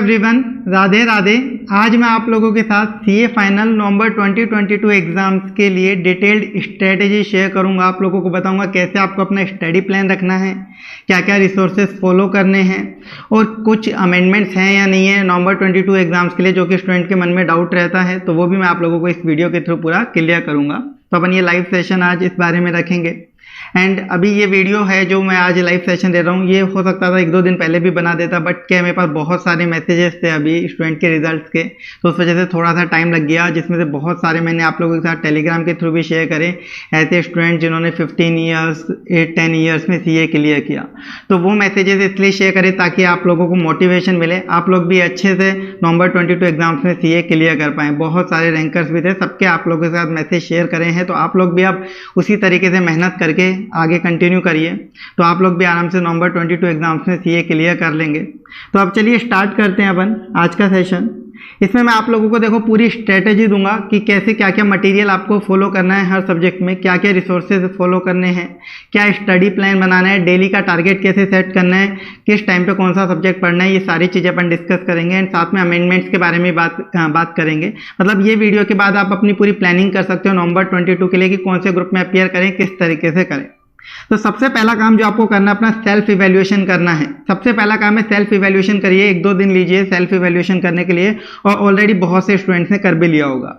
Everyone, Radhe Radhe. आज मैं आप लोगों के साथ सीए फाइनल नवंबर 2022 एग्जाम्स के लिए डिटेल्ड स्ट्रेटेजी शेयर करूंगा। आप लोगों को बताऊंगा कैसे आपको अपना स्टडी प्लान रखना है, क्या क्या रिसोर्सेज फॉलो करने हैं और कुछ अमेंडमेंट्स हैं या नहीं है नवंबर 22 एग्जाम्स के लिए, जो कि स्टूडेंट के मन में डाउट रहता है, तो वो भी मैं आप लोगों को इस वीडियो के थ्रू पूरा क्लियर करूंगा। तो अपन ये लाइव सेशन आज इस बारे में रखेंगे। एंड अभी ये वीडियो है जो मैं आज लाइव सेशन दे रहा हूँ, ये हो सकता था 1-2 दिन पहले भी बना देता, बट क्या मेरे पास बहुत सारे मैसेजेस थे अभी स्टूडेंट के रिजल्ट्स के, तो उस वजह से थोड़ा सा टाइम लग गया, जिसमें से बहुत सारे मैंने आप लोगों के साथ टेलीग्राम के थ्रू भी शेयर करे। ऐसे स्टूडेंट जिन्होंने 15 ईयर्स 8-10 ईयर्स में सीए क्लियर किया, तो वो मैसेजेस इसलिए शेयर करें ताकि आप लोगों को मोटिवेशन मिले, आप लोग भी अच्छे से नवंबर 22 एग्जाम्स में सीए क्लियर कर पाएँ। बहुत सारे रैंकर्स भी थे, सबके आप लोगों के साथ मैसेज शेयर करे हैं, तो आप लोग भी अब उसी तरीके से मेहनत करके आगे कंटिन्यू करिए, तो आप लोग भी आराम से नवंबर 22 एग्जाम्स में सीए क्लियर कर लेंगे। तो अब चलिए स्टार्ट करते हैं अपन आज का सेशन। इसमें मैं आप लोगों को देखो पूरी स्ट्रेटेजी दूंगा कि कैसे क्या क्या मटेरियल आपको फॉलो करना है हर सब्जेक्ट में, क्या क्या रिसोर्सेज फॉलो करने हैं, क्या स्टडी प्लान बनाना है, डेली का टारगेट कैसे सेट करना है, किस टाइम पे कौन सा सब्जेक्ट पढ़ना है, ये सारी चीज़ें अपन डिस्कस करेंगे। एंड साथ में अमेंडमेंट्स के बारे में बात करेंगे। मतलब ये वीडियो के बाद आप अपनी पूरी प्लानिंग कर सकते हो नवंबर 22 के लिए कि कौन से ग्रुप में अपियर करें, किस तरीके से करें। तो सबसे पहला काम जो आपको करना है, अपना सेल्फ इवैल्यूएशन करना है। सबसे पहला काम है सेल्फ इवैल्यूएशन करिए, 1-2 दिन लीजिए सेल्फ इवैल्यूएशन करने के लिए, और ऑलरेडी बहुत से स्टूडेंट्स ने कर भी लिया होगा।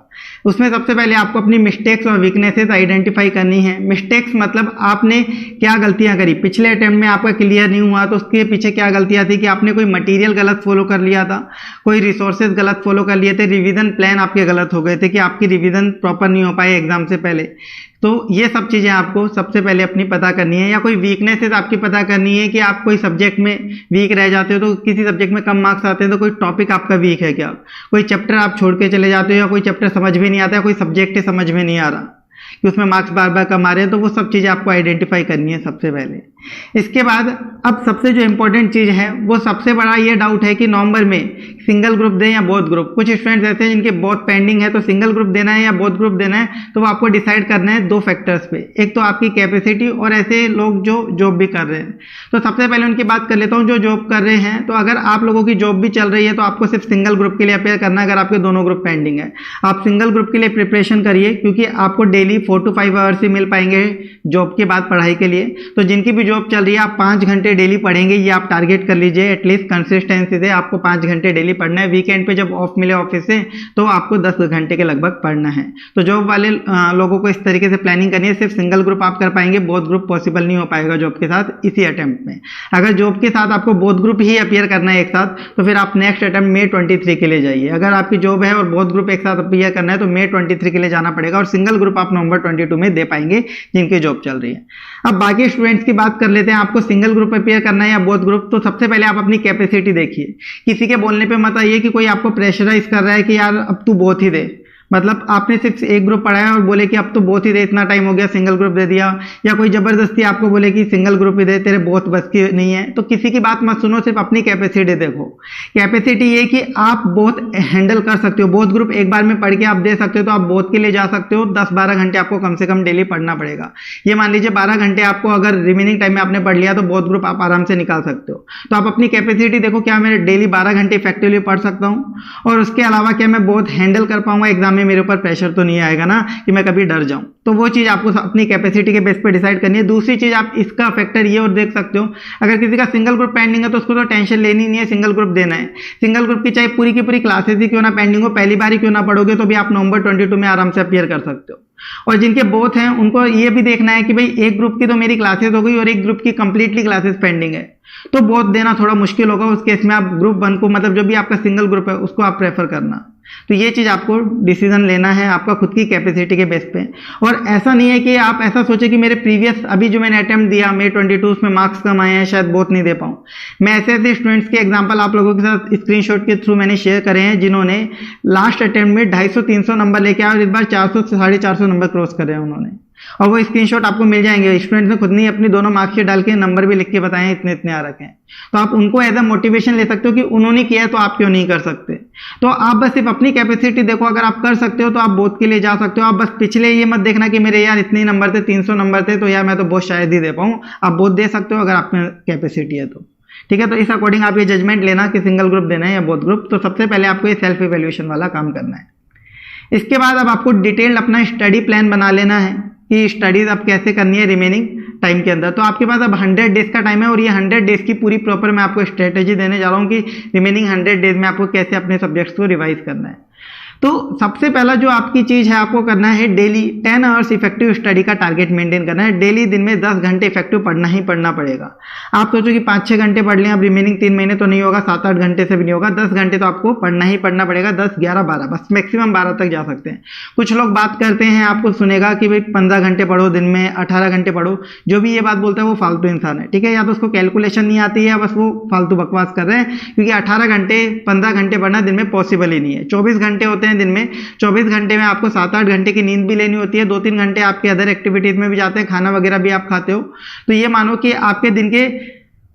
उसमें सबसे पहले आपको अपनी मिस्टेक्स और वीकनेसेस आइडेंटिफाई करनी है। मिस्टेक्स मतलब आपने क्या गलतियां करी, पिछले अटेम्प्ट में आपका क्लियर नहीं हुआ तो उसके पीछे क्या गलतियां थी, कि आपने कोई मटेरियल गलत फॉलो कर लिया था, कोई रिसोर्सेज गलत फॉलो कर लिए थे, रिवीजन प्लान आपके गलत हो गए थे, कि आपकी रिवीजन प्रॉपर नहीं हो पाए एग्जाम से पहले। तो ये सब चीज़ें आपको सबसे पहले अपनी पता करनी है। या कोई वीकनेसेस आपकी पता करनी है कि आप कोई सब्जेक्ट में वीक रह जाते हो, तो किसी सब्जेक्ट में कम मार्क्स आते हैं तो कोई टॉपिक आपका वीक है क्या, कोई चैप्टर आप छोड़ के चले जाते हो, या कोई चैप्टर समझ में नहीं आता है, कोई सब्जेक्ट समझ में नहीं आ रहा कि उसमें मार्क्स बार बार कम आ रहे हैं, तो वो सब चीज़ें आपको आइडेंटिफाई करनी है सबसे पहले। इसके बाद अब सबसे जो इंपॉर्टेंट चीज़ है, वो सबसे बड़ा ये डाउट है कि नवंबर में सिंगल ग्रुप दें या बोथ ग्रुप। कुछ स्टूडेंट्स ऐसे हैं जिनके बोथ पेंडिंग है, तो सिंगल ग्रुप देना है या बोथ ग्रुप देना है, तो वो आपको डिसाइड करना है 2 फैक्टर्स पे, एक तो आपकी कैपेसिटी और ऐसे लोग जो जॉब भी कर रहे हैं। तो सबसे पहले उनकी बात कर लेता हूँ जो जॉब कर रहे हैं। तो अगर आप लोगों की जॉब भी चल रही है तो आपको सिर्फ सिंगल ग्रुप के लिए अपेयर करना है। अगर आपके दोनों ग्रुप पेंडिंग है, आप सिंगल ग्रुप के लिए प्रिपरेशन करिए, क्योंकि आपको डेली 4 to 5 आवर्स ही मिल पाएंगे जॉब के बाद पढ़ाई के लिए। तो जिनकी भी जॉब चल रही है, आप 5 घंटे डेली पढ़ेंगे, ये आप टारगेट कर लीजिए। एटलीस्ट कंसिस्टेंसी से आपको 5 घंटे डेली पढ़ना है। वीकेंड पे जब ऑफ मिले ऑफिस से, तो आपको 10 घंटे के लगभग पढ़ना है। तो जॉब वाले लोगों को इस तरीके से प्लानिंग करनी है। सिर्फ सिंगल ग्रुप आप कर पाएंगे, बोथ ग्रुप पॉसिबल नहीं हो पाएगा जॉब के साथ इसी अटेम्प्ट में। अगर जॉब के साथ आपको बोथ ग्रुप ही अपियर करना है एक साथ, तो फिर आप नेक्स्ट अटेम्प्ट May 23 के लिए जाइए। अगर आपकी जॉब है और बोथ ग्रुप एक साथ अपियर करना है तो May 23 के लिए जाना पड़ेगा, और सिंगल ग्रुप आप नवंबर 22 में दे पाएंगे जिनकी जॉब चल रही है। अब बाकी स्टूडेंट्स की बात कर लेते हैं। आपको सिंगल ग्रुप अपियर करना है या बोथ ग्रुप, तो सबसे पहले आप अपनी कैपेसिटी देखिए। किसी के बोलने पे मत आइए कि कोई आपको प्रेशराइज कर रहा है कि यार अब तू बोथ ही दे। मतलब आपने सिर्फ एक ग्रुप पढ़ाया और बोले कि अब तो बोथ ही दे, इतना टाइम हो गया सिंगल ग्रुप दे दिया, या कोई जबरदस्ती आपको बोले कि सिंगल ग्रुप ही दे, तेरे बोथ बस की नहीं है, तो किसी की बात मत सुनो, सिर्फ अपनी कैपेसिटी देखो। कैपेसिटी ये कि आप बोथ हैंडल कर सकते हो, बोथ ग्रुप एक बार में पढ़ के आप दे सकते हो, तो आप बोथ के लिए जा सकते हो। 10-12 घंटे आपको कम से कम डेली पढ़ना पड़ेगा। ये मान लीजिए 12 घंटे आपको अगर रिमेनिंग टाइम में आपने पढ़ लिया, तो बोथ ग्रुप आप आराम से निकाल सकते हो। तो आप अपनी कैपेसिटी देखो, क्या मैं डेली 12 घंटे इफेक्टिवली पढ़ सकता हूँ, और उसके अलावा क्या मैं बोथ हैंडल कर पाऊंगा, एग्जाम में मेरे ऊपर प्रेशर तो नहीं आएगा ना कि मैं कभी डर जाऊं। तो वो चीज आपको अपनी कैपेसिटी के बेस पे डिसाइड करनी है। दूसरी चीज आप इसका फैक्टर ये और देख सकते हो, अगर किसी का सिंगल ग्रुप पेंडिंग है तो उसको तो टेंशन लेनी नहीं है, सिंगल ग्रुप देना है। सिंगल ग्रुप की चाहे पूरी की पूरी क्लासेस ही क्यों ना पेंडिंग हो, पहली बार ही क्यों ना पढ़ोगे, तो भी आप नवंबर 22 में आराम से अपियर कर सकते हो। और जिनके बोथ हैं उनको ये भी देखना है कि भाई एक ग्रुप की तो मेरी क्लासेस हो गई और एक ग्रुप की कंप्लीटली क्लासेस पेंडिंग है, तो बोथ देना थोड़ा मुश्किल होगा। उस केस में आप ग्रुप 1 को, मतलब जो भी आपका सिंगल ग्रुप है उसको आप प्रेफर करना। तो ये चीज़ आपको डिसीजन लेना है आपका खुद की कैपेसिटी के बेस पे। और ऐसा नहीं है कि आप ऐसा सोचे कि मेरे प्रीवियस अभी जो मैंने अटेम्प्ट दिया May 22 उसमें मार्क्स कम आए हैं, शायद बोथ नहीं दे पाऊँ। मैं ऐसे स्टूडेंट्स के एग्जांपल आप लोगों के साथ स्क्रीनशॉट के थ्रू मैंने शेयर करे हैं, जिन्होंने लास्ट अटेम्प्ट में 250-300 नंबर लेके आए और इस बार 400 से 450 नंबर क्रॉस करे हैं उन्होंने। और वो स्क्रीनशॉट आपको मिल जाएंगे। स्टूडेंट्स ने खुद नहीं अपनी दोनों मार्क्स डाल के नंबर भी लिख के बताए हैं, इतने इतने आ रखे हैं। तो आप उनको एज अ मोटिवेशन ले सकते हो कि उन्होंने किया है तो आप क्यों नहीं कर सकते। तो आप बस सिर्फ अपनी कैपेसिटी देखो, अगर आप कर सकते हो तो आप बोथ के लिए जा सकते हो। आप बस पिछले ये मत देखना कि मेरे यार इतने नंबर थे, 300 नंबर थे, तो यार मैं तो बहुत शायद ही दे पाऊँ। आप बोथ दे सकते हो अगर आप में कैपेसिटी है तो। ठीक है। तो इस अकॉर्डिंग आप ये जजमेंट लेना कि सिंगल ग्रुप देना है या बोथ ग्रुप। तो सबसे पहले आपको ये सेल्फ इवैल्यूएशन वाला काम करना है। इसके बाद अब आपको डिटेल्ड अपना स्टडी प्लान बना लेना है कि स्टडीज अब कैसे करनी है रिमेनिंग टाइम के अंदर। तो आपके पास अब 100 डेज का टाइम है और ये 100 डेज की पूरी प्रॉपर मैं आपको स्ट्रेटेजी देने जा रहा हूँ कि रिमेनिंग 100 डेज में आपको कैसे अपने सब्जेक्ट्स को रिवाइज करना है। तो सबसे पहला जो आपकी चीज़ है, आपको करना है डेली 10 आवर्स इफेक्टिव स्टडी का टारगेट मेंटेन करना है। डेली दिन में 10 घंटे इफेक्टिव पढ़ना ही पढ़ना पड़ेगा। आप सोचो कि 5-6 घंटे पढ़ लें, अब रिमेनिंग 3 महीने तो नहीं होगा, 7-8 घंटे से भी नहीं होगा, 10 घंटे तो आपको पढ़ना ही पढ़ना पड़ेगा। 10, 11, 12, बस मैक्सिमम 12 तक जा सकते हैं। कुछ लोग बात करते हैं, आपको सुनेगा कि भाई 15 घंटे पढ़ो दिन में, 18 घंटे पढ़ो। जो भी ये बात बोलता है वो फालतू इंसान है, ठीक है। या तो उसको कैलकुलेशन नहीं आती है, बस वो फालतू बकवास कर रहे हैं, क्योंकि 18 घंटे 15 घंटे पढ़ना दिन में पॉसिबल ही नहीं है। 24 घंटे होते हैं दिन में, 24 घंटे में आपको 7-8 घंटे की नींद भी लेनी होती है, 2-3 घंटे आपके अदर एक्टिविटीज में भी जाते हैं, खाना वगैरह भी आप खाते हो। तो ये मानो कि आपके दिन के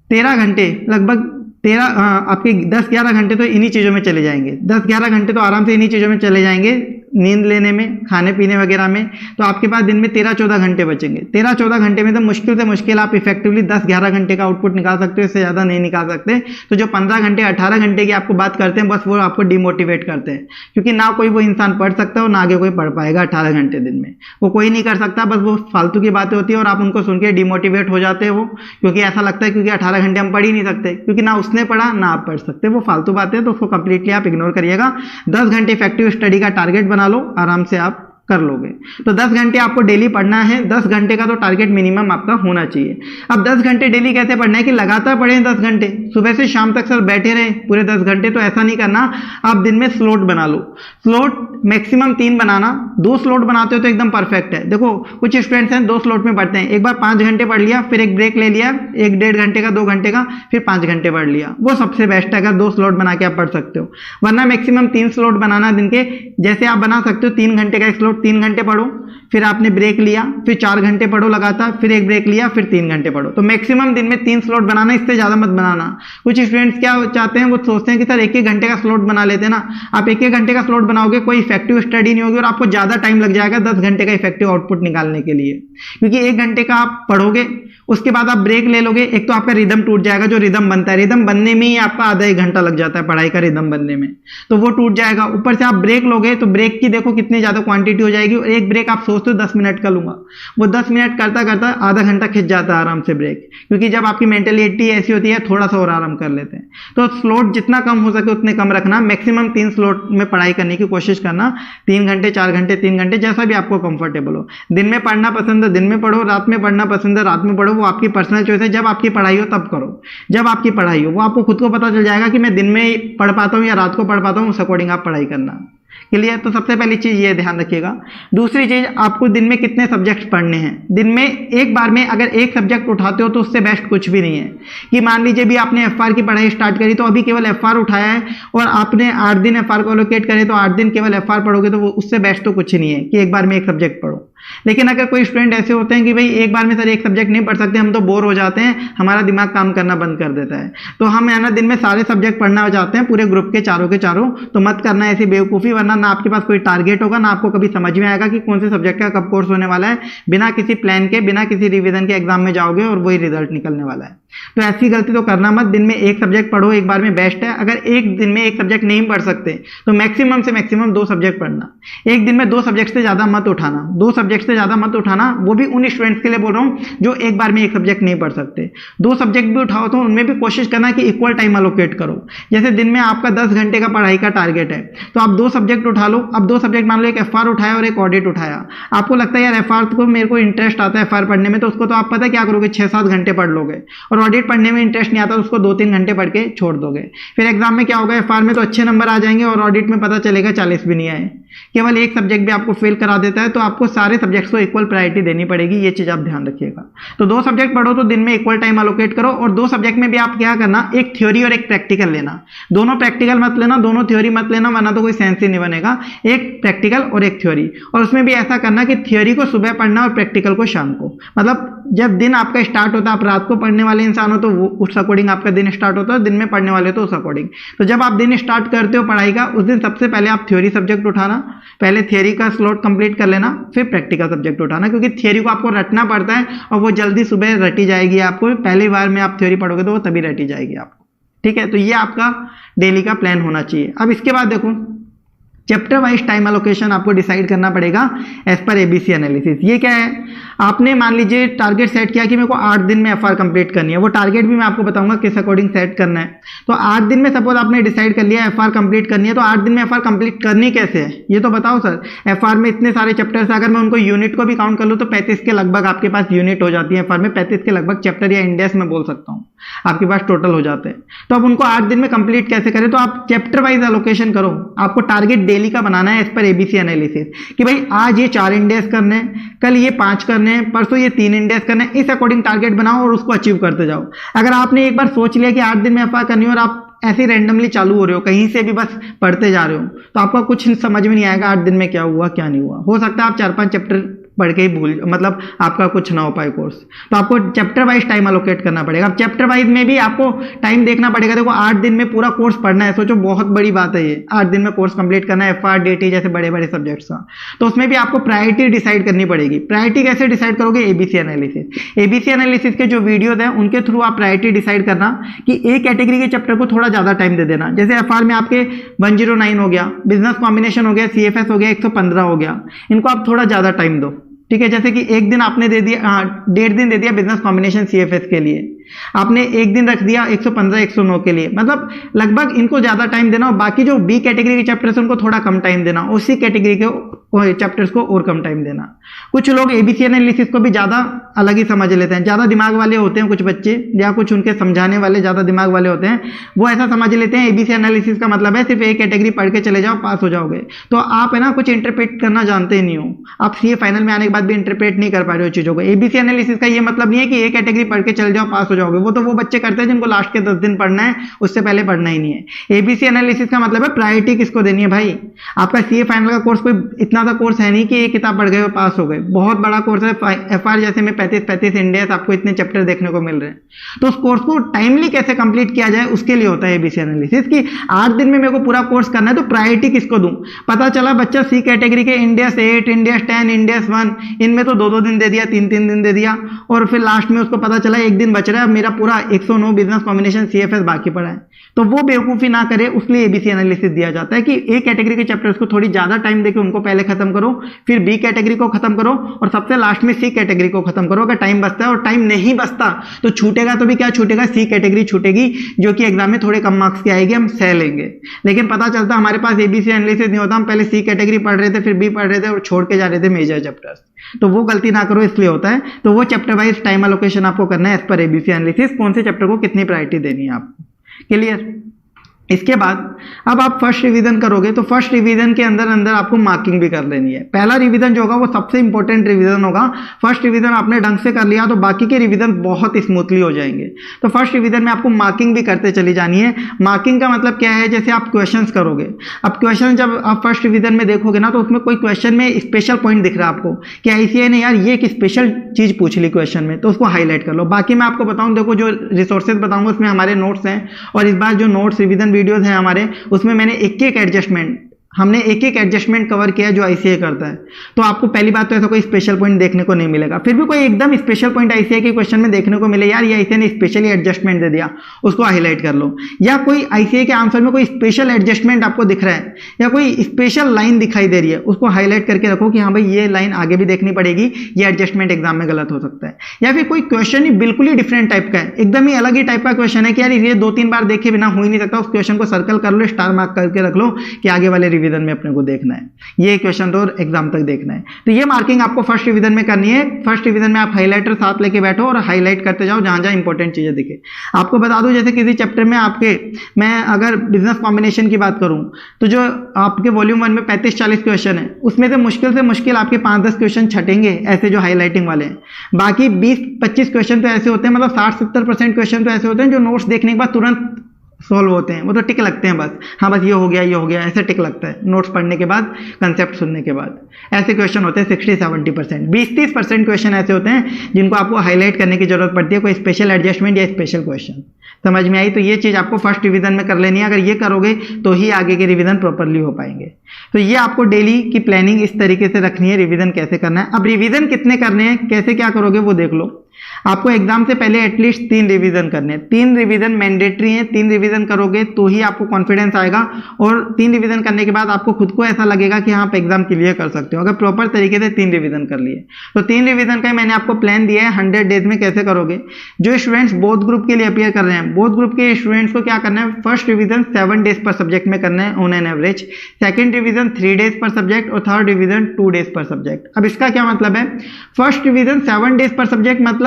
13 घंटे लगभग 13 आपके 10-11 घंटे तो इन्हीं चीज़ों में चले जाएंगे। 10-11 घंटे तो आराम से इन्हीं चीज़ों में चले जाएंगे, नींद लेने में, खाने पीने वगैरह में। तो आपके पास दिन में 13-14 घंटे बचेंगे। 13-14 घंटे में तो मुश्किल से मुश्किल आप इफेक्टिवली 10-11 घंटे का आउटपुट निकाल सकते हो, इससे ज़्यादा नहीं निकाल सकते। तो जो 15 घंटे 18 घंटे की आपको बात करते हैं, बस वो आपको डिमोटिवेट करते हैं, क्योंकि ना कोई वो इंसान पढ़ सकता है और ना आगे कोई पढ़ पाएगा 18 घंटे दिन में। वो कोई नहीं कर सकता, बस वो फालतू की बातें होती है और आप उनको सुन के डिमोटिवेट हो जाते हो, क्योंकि ऐसा लगता है क्योंकि 18 घंटे हम पढ़ ही नहीं सकते, क्योंकि ना उसने पढ़ा ना आप पढ़ सकते। वो फालतू बातें, तो उसको कंप्लीटली आप इग्नोर करिएगा। 10 घंटे इफेक्टिव स्टडी का टारगेट बना लो, आराम से आप कर लोगे। तो 10 घंटे आपको डेली पढ़ना है। 10 घंटे का तो टारगेट मिनिमम आपका होना चाहिए। अब 10 घंटे डेली कैसे पढ़ना है कि लगातार पढ़ें 10 घंटे, सुबह से शाम तक सर बैठे रहें पूरे 10 घंटे, तो ऐसा नहीं करना। आप दिन में स्लॉट बना लो। स्लॉट मैक्सिमम 3 बनाना, 2 स्लॉट बनाते हो तो एकदम परफेक्ट है। देखो कुछ स्टूडेंट्स हैं 2 स्लॉट में पढ़ते हैं, एक बार 5 घंटे पढ़ लिया, फिर एक ब्रेक ले लिया 1-1.5 घंटे का, 2 घंटे का, फिर 5 घंटे पढ़ लिया। वो सबसे बेस्ट है अगर 2 स्लॉट बना के आप पढ़ सकते हो। वरना मैक्सिमम 3 स्लॉट बनाना दिन के। जैसे आप बना सकते हो 3 घंटे का एक स्लॉट, 3 घंटे पढ़ो, फिर आपने ब्रेक लिया, फिर 4 घंटे पढ़ो लगातार, फिर एक ब्रेक लिया, फिर 3 घंटे पढ़ो। तो मैक्सिमम दिन में 3 स्लॉट बनाना, इससे ज्यादा मत बनाना। कुछ स्टूडेंट्स क्या चाहते हैं, वो सोचते हैं कि सर 1-1 घंटे का स्लॉट बना लेते हैं ना। आप 1-1 घंटे का स्लॉट बनाओगे, कोई इफेक्टिव स्टडी नहीं होगी और आपको ज्यादा टाइम लग जाएगा 10 घंटे का इफेक्टिव आउटपुट निकालने के लिए। क्योंकि 1 घंटे का आप पढ़ोगे, उसके बाद आप ब्रेक ले लोगे, एक तो आपका रिदम टूट जाएगा। जो रिदम बनता है, रिदम बनने में ही आपका आधा 1 घंटा लग जाता है पढ़ाई का रिदम बनने में, तो वो टूट जाएगा। ऊपर से आप ब्रेक लोगे तो ब्रेक की देखो कितनी ज्यादा क्वांटिटी हो जाएगी। और एक ब्रेक आप सोचते हो 10 मिनट का लूंगा, वो 10 मिनट करता करता आधा घंटा खिंच जाता है आराम से ब्रेक, क्योंकि जब आपकी मेंटेलिटी ऐसी होती है थोड़ा सा और आराम कर लेते हैं। तो स्लॉट जितना कम हो सके उतने कम रखना। मैक्सिमम 3 स्लॉट में पढ़ाई करने की कोशिश करना, 3 घंटे 4 घंटे 3 घंटे, जैसा भी आपको कंफर्टेबल हो। दिन में पढ़ना पसंद है दिन में पढ़ो, रात में पढ़ना पसंद है रात में पढ़ो, वो आपकी पर्सनल चॉइस है। जब आपकी पढ़ाई हो तब करो, जब आपकी पढ़ाई हो। वो आपको खुद को पता चल जाएगा कि मैं दिन में पढ़ पाता हूँ या रात को पढ़ पाता हूँ, उस अकॉर्डिंग आप पढ़ाई करना। क्लियर? तो सबसे पहली चीज ये ध्यान रखिएगा। दूसरी चीज, आपको दिन में कितने सब्जेक्ट पढ़ने हैं। दिन में एक बार में अगर एक सब्जेक्ट उठाते हो तो उससे बेस्ट कुछ भी नहीं है। कि मान लीजिए भी आपने एफआर की पढ़ाई स्टार्ट करी, तो अभी केवल एफआर उठाया है और आपने 8 दिन एफआर को एलोकेट करे, तो 8 दिन केवल एफआर पढ़ोगे, तो वो उससे बेस्ट तो कुछ नहीं है कि एक बार में एक सब्जेक्ट पढ़ो। लेकिन अगर कोई स्टूडेंट ऐसे होते हैं कि भाई एक बार में सर एक सब्जेक्ट नहीं पढ़ सकते, हम तो बोर हो जाते हैं, हमारा दिमाग काम करना बंद कर देता है, तो हम है ना दिन में सारे सब्जेक्ट पढ़ना चाहते हैं पूरे ग्रुप के चारों, तो मत करना ऐसी बेवकूफ़ी। वरना ना आपके पास कोई टारगेट होगा, ना आपको कभी समझ में आएगा कि कौन से सब्जेक्ट का कब कोर्स होने वाला है। बिना किसी प्लान के, बिना किसी रिवीजन के एग्जाम में जाओगे और वही रिजल्ट निकलने वाला है। तो ऐसी गलती तो करना मत। दिन में एक सब्जेक्ट पढ़ो, एक बार में बेस्ट है। अगर एक दिन में एक सब्जेक्ट नहीं पढ़ सकते तो मैक्सिमम से मैक्सिमम 2 सब्जेक्ट पढ़ना। एक दिन में 2 सब्जेक्ट से ज्यादा मत उठाना, 2 सब्जेक्ट से ज्यादा मत उठाना। वो भी उन स्टूडेंट्स के लिए बोल रहा हूं जो एक बार में एक सब्जेक्ट नहीं पढ़ सकते। 2 सब्जेक्ट भी उठाओ तो उनमें भी कोशिश करना कि इक्वल टाइम अलोकेट करो। जैसे दिन में आपका 10 घंटे का पढ़ाई का टारगेट है, तो आप 2 सब्जेक्ट उठा लो। अब 2 सब्जेक्ट मान लो, एक एफआर उठाया और एक ऑडिट उठाया। आपको लगता है यार एफआर को मेरे को इंटरेस्ट आता है एफआर पढ़ने में, तो उसको तो आप पता क्या करोगे 6-7 घंटे पढ़ लोगे। और ऑडिट पढ़ने में इंटरेस्ट नहीं आता तो उसको 2-3 घंटे पढ़ के छोड़ दोगे। फिर एग्जाम में क्या होगा, एफआर में तो अच्छे नंबर आ जाएंगे और ऑडिट में पता चलेगा 40 भी नहीं आए। केवल एक सब्जेक्ट भी आपको फेल करा देता है। तो आपको सारे सब्जेक्ट्स को इक्वल प्रायोरिटी देनी पड़ेगी, ये चीज आप ध्यान रखिएगा। तो 2 सब्जेक्ट पढ़ो तो दिन में इक्वल टाइम अलोकेट करो। और 2 सब्जेक्ट में भी आप क्या करना, एक थ्योरी और एक प्रैक्टिकल लेना। दोनों प्रैक्टिकल मत लेना, दोनों थ्योरी मत लेना, वरना तो कोई सेंस ही नहीं बनेगा। एक प्रैक्टिकल और एक थ्योरी। और उसमें भी ऐसा करना कि थ्योरी को सुबह पढ़ना और प्रैक्टिकल को शाम को। मतलब जब दिन आपका स्टार्ट होता है, आप रात को पढ़ने वाले इंसान हो तो उस अकॉर्डिंग आपका दिन स्टार्ट होता है, दिन में पढ़ने वाले तो उस अकॉर्डिंग। तो जब आप दिन स्टार्ट करते हो पढ़ाई का, उस दिन सबसे पहले आप थ्योरी सब्जेक्ट उठाना, पहले थियरी का स्लॉट कंप्लीट कर लेना, फिर प्रैक्टिकल सब्जेक्ट उठाना, क्योंकि थियरी को आपको रटना पड़ता है और वो जल्दी सुबह रटी जाएगी आपको। पहली बार में आप थ्योरी पढ़ोगे तो वो तभी रटी जाएगी आपको, ठीक है। तो ये आपका डेली का प्लान होना चाहिए। अब इसके बाद देखो, चैप्टर वाइज टाइम एलोकेशन आपको डिसाइड करना पड़ेगा एज पर एबीसी एनालिसिस। ये क्या है, आपने मान लीजिए टारगेट सेट किया कि मेरे को 8 दिन में एफआर कंप्लीट करनी है। वो टारगेट भी मैं आपको बताऊंगा किस अकॉर्डिंग सेट करना है। तो 8 दिन में सपोज आपने डिसाइड कर लिया एफआर कंप्लीट करनी है, तो 8 दिन में एफआर कंप्लीट करनी कैसे है ये तो बताओ सर। एफआर में इतने सारे चैप्टर्स, अगर मैं उनको यूनिट को भी काउंट कर लूँ तो 35 के लगभग आपके पास यूनिट हो जाती है। एफआर में 35 के लगभग चैप्टर या इंडेक्स में बोल सकता हूँ आपके पास टोटल हो जाते हैं। तो अब उनको 8 दिन में कंप्लीट कैसे करें, तो आप चैप्टर वाइज एलोकेशन करो। आपको टारगेट डेली का बनाना है एज पर एबीसी एनालिसिस कि भाई आज ये 4 इंडेक्स करने हैं, कल ये 5 करने हैं, परसों ये 3 इंडेक्स करने हैं। इस अकॉर्डिंग टारगेट बनाओ और उसको अचीव करते जाओ। अगर आपने एक बार सोच लिया कि 8 दिन में एफआर करनी है और आप ऐसे रैंडमली चालू हो रहे हो, कहीं से भी बस पढ़ते जा रहे हो, तो आपका कुछ समझ में नहीं आएगा 8 दिन में क्या हुआ क्या नहीं हुआ। हो सकता है आप 4-5 चैप्टर पढ़ के ही भूल, मतलब आपका कुछ ना हो पाए कोर्स। तो आपको चैप्टर वाइज टाइम अलोकेट करना पड़ेगा। अब चैप्टर वाइज में भी आपको टाइम देखना पड़ेगा। देखो 8 दिन में पूरा कोर्स पढ़ना है, सोचो बहुत बड़ी बात है ये, 8 दिन में कोर्स कंप्लीट करना है एफआर डेटी जैसे बड़े बड़े सब्जेक्ट्स का। तो उसमें भी आपको प्रायोरिटी डिसाइड करनी पड़ेगी। प्रायोरिटी कैसे डिसाइड करोगे, एबीसी एनालिसिस। एबीसी एनालिसिस के जो वीडियोज हैं उनके थ्रू आप प्रायोरिटी डिसाइड करना कि एक कैटेगरी के चैप्टर को थोड़ा ज्यादा टाइम दे देना। जैसे एफआर में आपके 109 हो गया, बिजनेस कॉम्बिनेशन हो गया, सीएफएस हो गया, 115 हो गया, इनको आप थोड़ा ज्यादा टाइम दो, ठीक है। जैसे कि एक दिन आपने दे दिया, 1.5 दिन दे दिया बिजनेस कॉम्बिनेशन सीएफएस के लिए, आपने एक दिन रख दिया 115 109 के लिए, मतलब लगभग इनको ज्यादा टाइम देना और बाकी जो बी कैटेगरी के चैप्टर्स उनको थोड़ा कम टाइम देना, उसी कैटेगरी के चैप्टर्स को और कम टाइम देना। कुछ लोग एबीसी एनालिसिस को भी ज्यादा अलग ही समझ लेते हैं, ज्यादा दिमाग वाले होते हैं कुछ बच्चे, या कुछ उनके समझाने वाले ज्यादा दिमाग वाले होते हैं, वो ऐसा समझ लेते हैं एबीसी एनालिसिस का मतलब है सिर्फ एक कैटेगरी पढ़ के चले जाओ पास हो जाओगे। तो आप है ना कुछ इंटरप्रेट करना जानते ही नहीं हो, आप सीए फाइनल में आने के बाद भी इंटरप्रेट नहीं कर पा रहे हो चीजों को। एबीसी एनालिसिस का ये मतलब नहीं है कि एक कैटेगरी पढ़ के चले जाओ पास हो जाओगे, वो तो वो बच्चे करते हैं जिनको लास्ट के 10 दिन पढ़ना है, उससे पहले पढ़ना ही नहीं है। एबीसी एनालिसिस का मतलब है प्रायोरिटी किसको देनी है भाई। आपका सीए फाइनल का कोर्स कोई इतना सा कोर्स है नहीं कि एक किताब पढ़ गए और पास हो गए, बहुत बड़ा कोर्स है। एफआर जैसे में 35 इंडेक्स आपको इतने चैप्टर देखने को मिल रहे हैं। तो उस कोर्स को टाइमली कैसे कंप्लीट किया जाए उसके लिए होता है एबीसी एनालिसिस कि 8 दिन में मेरे को पूरा कोर्स करना है, तो प्रायोरिटी किसको दूं। पता चला बच्चा सी कैटेगरी के इंडेक्स 8, इंडेक्स 10, इंडेक्स 1 इनमें तो 2-2 दिन दे दिया, 3-3 दिन दे दिया, और फिर लास्ट में उसको पता चला एक दिन बच रहा है, मेरा पूरा 109 बिजनेस कॉम्बिनेशन सीएफएस बाकी पड़ा है। तो वो बेवकूफी ना करे, उसलिए एबीसी एनालिसिस दिया जाता है कि ए कैटेगरी के चैप्टर्स को थोड़ी ज्यादा टाइम देके उनको पहले खत्म करो, फिर बी कैटेगरी को खत्म करो और सबसे लास्ट में सी कैटेगरी को खत्म करो अगर टाइम बचता है। और टाइम नहीं बचता तो छूटेगा तो भी क्या छूटेगा, सी कैटेगरी छूटेगी, जो कि एग्जाम में थोड़े कम मार्क्स की आएगी, हम सह लेंगे। लेकिन पता चलता हमारे पास एबीसी एनालिसिस नहीं होता, हम पहले सी कैटेगरी पढ़ रहे थे, फिर बी पढ़ रहे थे और छोड़ के जा रहे थे मेजर चैप्टर्स। तो वो गलती ना करो, इसलिए होता है। तो वो चैप्टर वाइज टाइम एलोकेशन आपको करना है एज पर एबीसी एनालिसिस, कौन से चैप्टर को कितनी प्रायोरिटी देनी है आपको। क्लियर। इसके बाद अब आप फर्स्ट रिवीजन करोगे, तो फर्स्ट रिवीजन के अंदर अंदर आपको मार्किंग भी कर लेनी है। पहला रिवीजन जो होगा वो सबसे इंपॉर्टेंट रिवीजन होगा। फर्स्ट रिवीजन आपने ढंग से कर लिया तो बाकी के रिवीजन बहुत स्मूथली हो जाएंगे। तो फर्स्ट रिवीजन में आपको मार्किंग भी करते चली जानी है। मार्किंग का मतलब क्या है, जैसे आप क्वेश्चंस करोगे, अब क्वेश्चन जब आप फर्स्ट रिवीजन में देखोगे ना, तो उसमें कोई क्वेश्चन में स्पेशल पॉइंट दिख रहा है आपको कि आईसीएआई ने यार ये एक स्पेशल चीज पूछ ली क्वेश्चन में, तो उसको हाईलाइट कर लो। बाकी मैं आपको बताऊं, देखो जो रिसोर्सेज बताऊंगा उसमें हमारे नोट्स हैं, और इस बार जो नोट्स रिवीजन वीडियोज हैं हमारे, उसमें मैंने एक एडजस्टमेंट, हमने एक एडजस्टमेंट कवर किया जो आईसीए करता है। तो आपको पहली बात तो ऐसा कोई स्पेशल पॉइंट देखने को नहीं मिलेगा। फिर भी कोई एकदम स्पेशल पॉइंट आईसीए के क्वेश्चन में देखने को मिले, यार ये आईसीए ने स्पेशली एडजस्टमेंट दे दिया, उसको हाईलाइट कर लो। या कोई आईसीए के आंसर में कोई स्पेशल एडजस्टमेंट आपको दिख रहा है या कोई स्पेशल लाइन दिखाई दे रही है, उसको हाईलाइट करके रखो कि हाँ भाई ये लाइन आगे भी देखनी पड़ेगी, ये एडजस्टमेंट एग्जाम में गलत हो सकता है। या फिर कोई क्वेश्चन ही बिल्कुल ही डिफरेंट टाइप का है, एकदम ही अलग ही टाइप का क्वेश्चन है कि यार ये 2-3 बार देखे बिना हो ही नहीं सकता, उस क्वेश्चन को सर्कल कर लो, स्टार मार्क करके रख लो कि आगे वाले रिवीजन में अपने को है, ये क्वेश्चन तो एग्जाम तक देखना है। तो ये मार्किंग आपको फर्स्ट रिवीजन में करनी है। फर्स्ट रिवीजन में आप हाइलाइटर साथ लेके बैठो और हाईलाइट करते जाओ जहां जहां इंपॉर्टेंट चीजें दिखे। आपको बता दूं, जैसे किसी चैप्टर में आपके, मैं अगर बिजनेस कॉम्बिनेशन की बात करूं, तो जो आपके वॉल्यूम 1 में 35-40 क्वेश्चन है, उसमें से मुश्किल आपके 5-10 क्वेश्चन छटेंगे ऐसे जो हाईलाइटिंग वाले हैं। बाकी 20-25 क्वेश्चन तो ऐसे होते हैं, मतलब 60-70% क्वेश्चन तो ऐसे होते हैं जो नोट्स देखने के बाद तुरंत सॉल्व होते हैं, वो तो टिक लगते हैं बस, हाँ बस ये हो गया ऐसे टिक लगता है नोट्स पढ़ने के बाद, कंसेप्ट सुनने के बाद। ऐसे क्वेश्चन होते हैं 60-70%, 20-30% क्वेश्चन ऐसे होते हैं जिनको आपको हाईलाइट करने की जरूरत पड़ती है, कोई स्पेशल एडजस्टमेंट या स्पेशल क्वेश्चन। समझ में आई? तो ये चीज़ आपको फर्स्ट रिवीजन में कर लेनी है, अगर ये करोगे तो ही आगे के रिवीजन प्रॉपरली हो पाएंगे। तो ये आपको डेली की प्लानिंग इस तरीके से रखनी है, रिवीजन कैसे करना है। अब रिवीजन कितने करने हैं, कैसे क्या करोगे वो देख लो। आपको एग्जाम से पहले एटलीस्ट 3 रिवीजन करने हैं, 3 रिवीजन मैंडेटरी हैं, 3 रिवीजन करोगे तो ही आपको कॉन्फिडेंस आएगा, और 3 रिवीजन करने के बाद आपको खुद को ऐसा लगेगा कि हाँ आप एग्जाम क्लियर कर सकते हो, अगर प्रॉपर तरीके से 3 रिवीजन कर लिए। तो 3 रिवीजन का मैंने आपको प्लान दिया है 100 डेज में कैसे करोगे। जो स्टूडेंट्स बोथ ग्रुप के लिए अपियर कर रहे हैं, बोथ ग्रुप के स्टूडेंट्स को क्या करना है, फर्स्ट रिवीजन 7 डेज पर सब्जेक्ट में करना है on an average, second revision 3 days पर सब्जेक्ट और थर्ड रिवीजन 2 डेज पर सब्जेक्ट। अब इसका क्या मतलब है, फर्स्ट रिवीजन 7 डेज पर सब्जेक्ट मतलब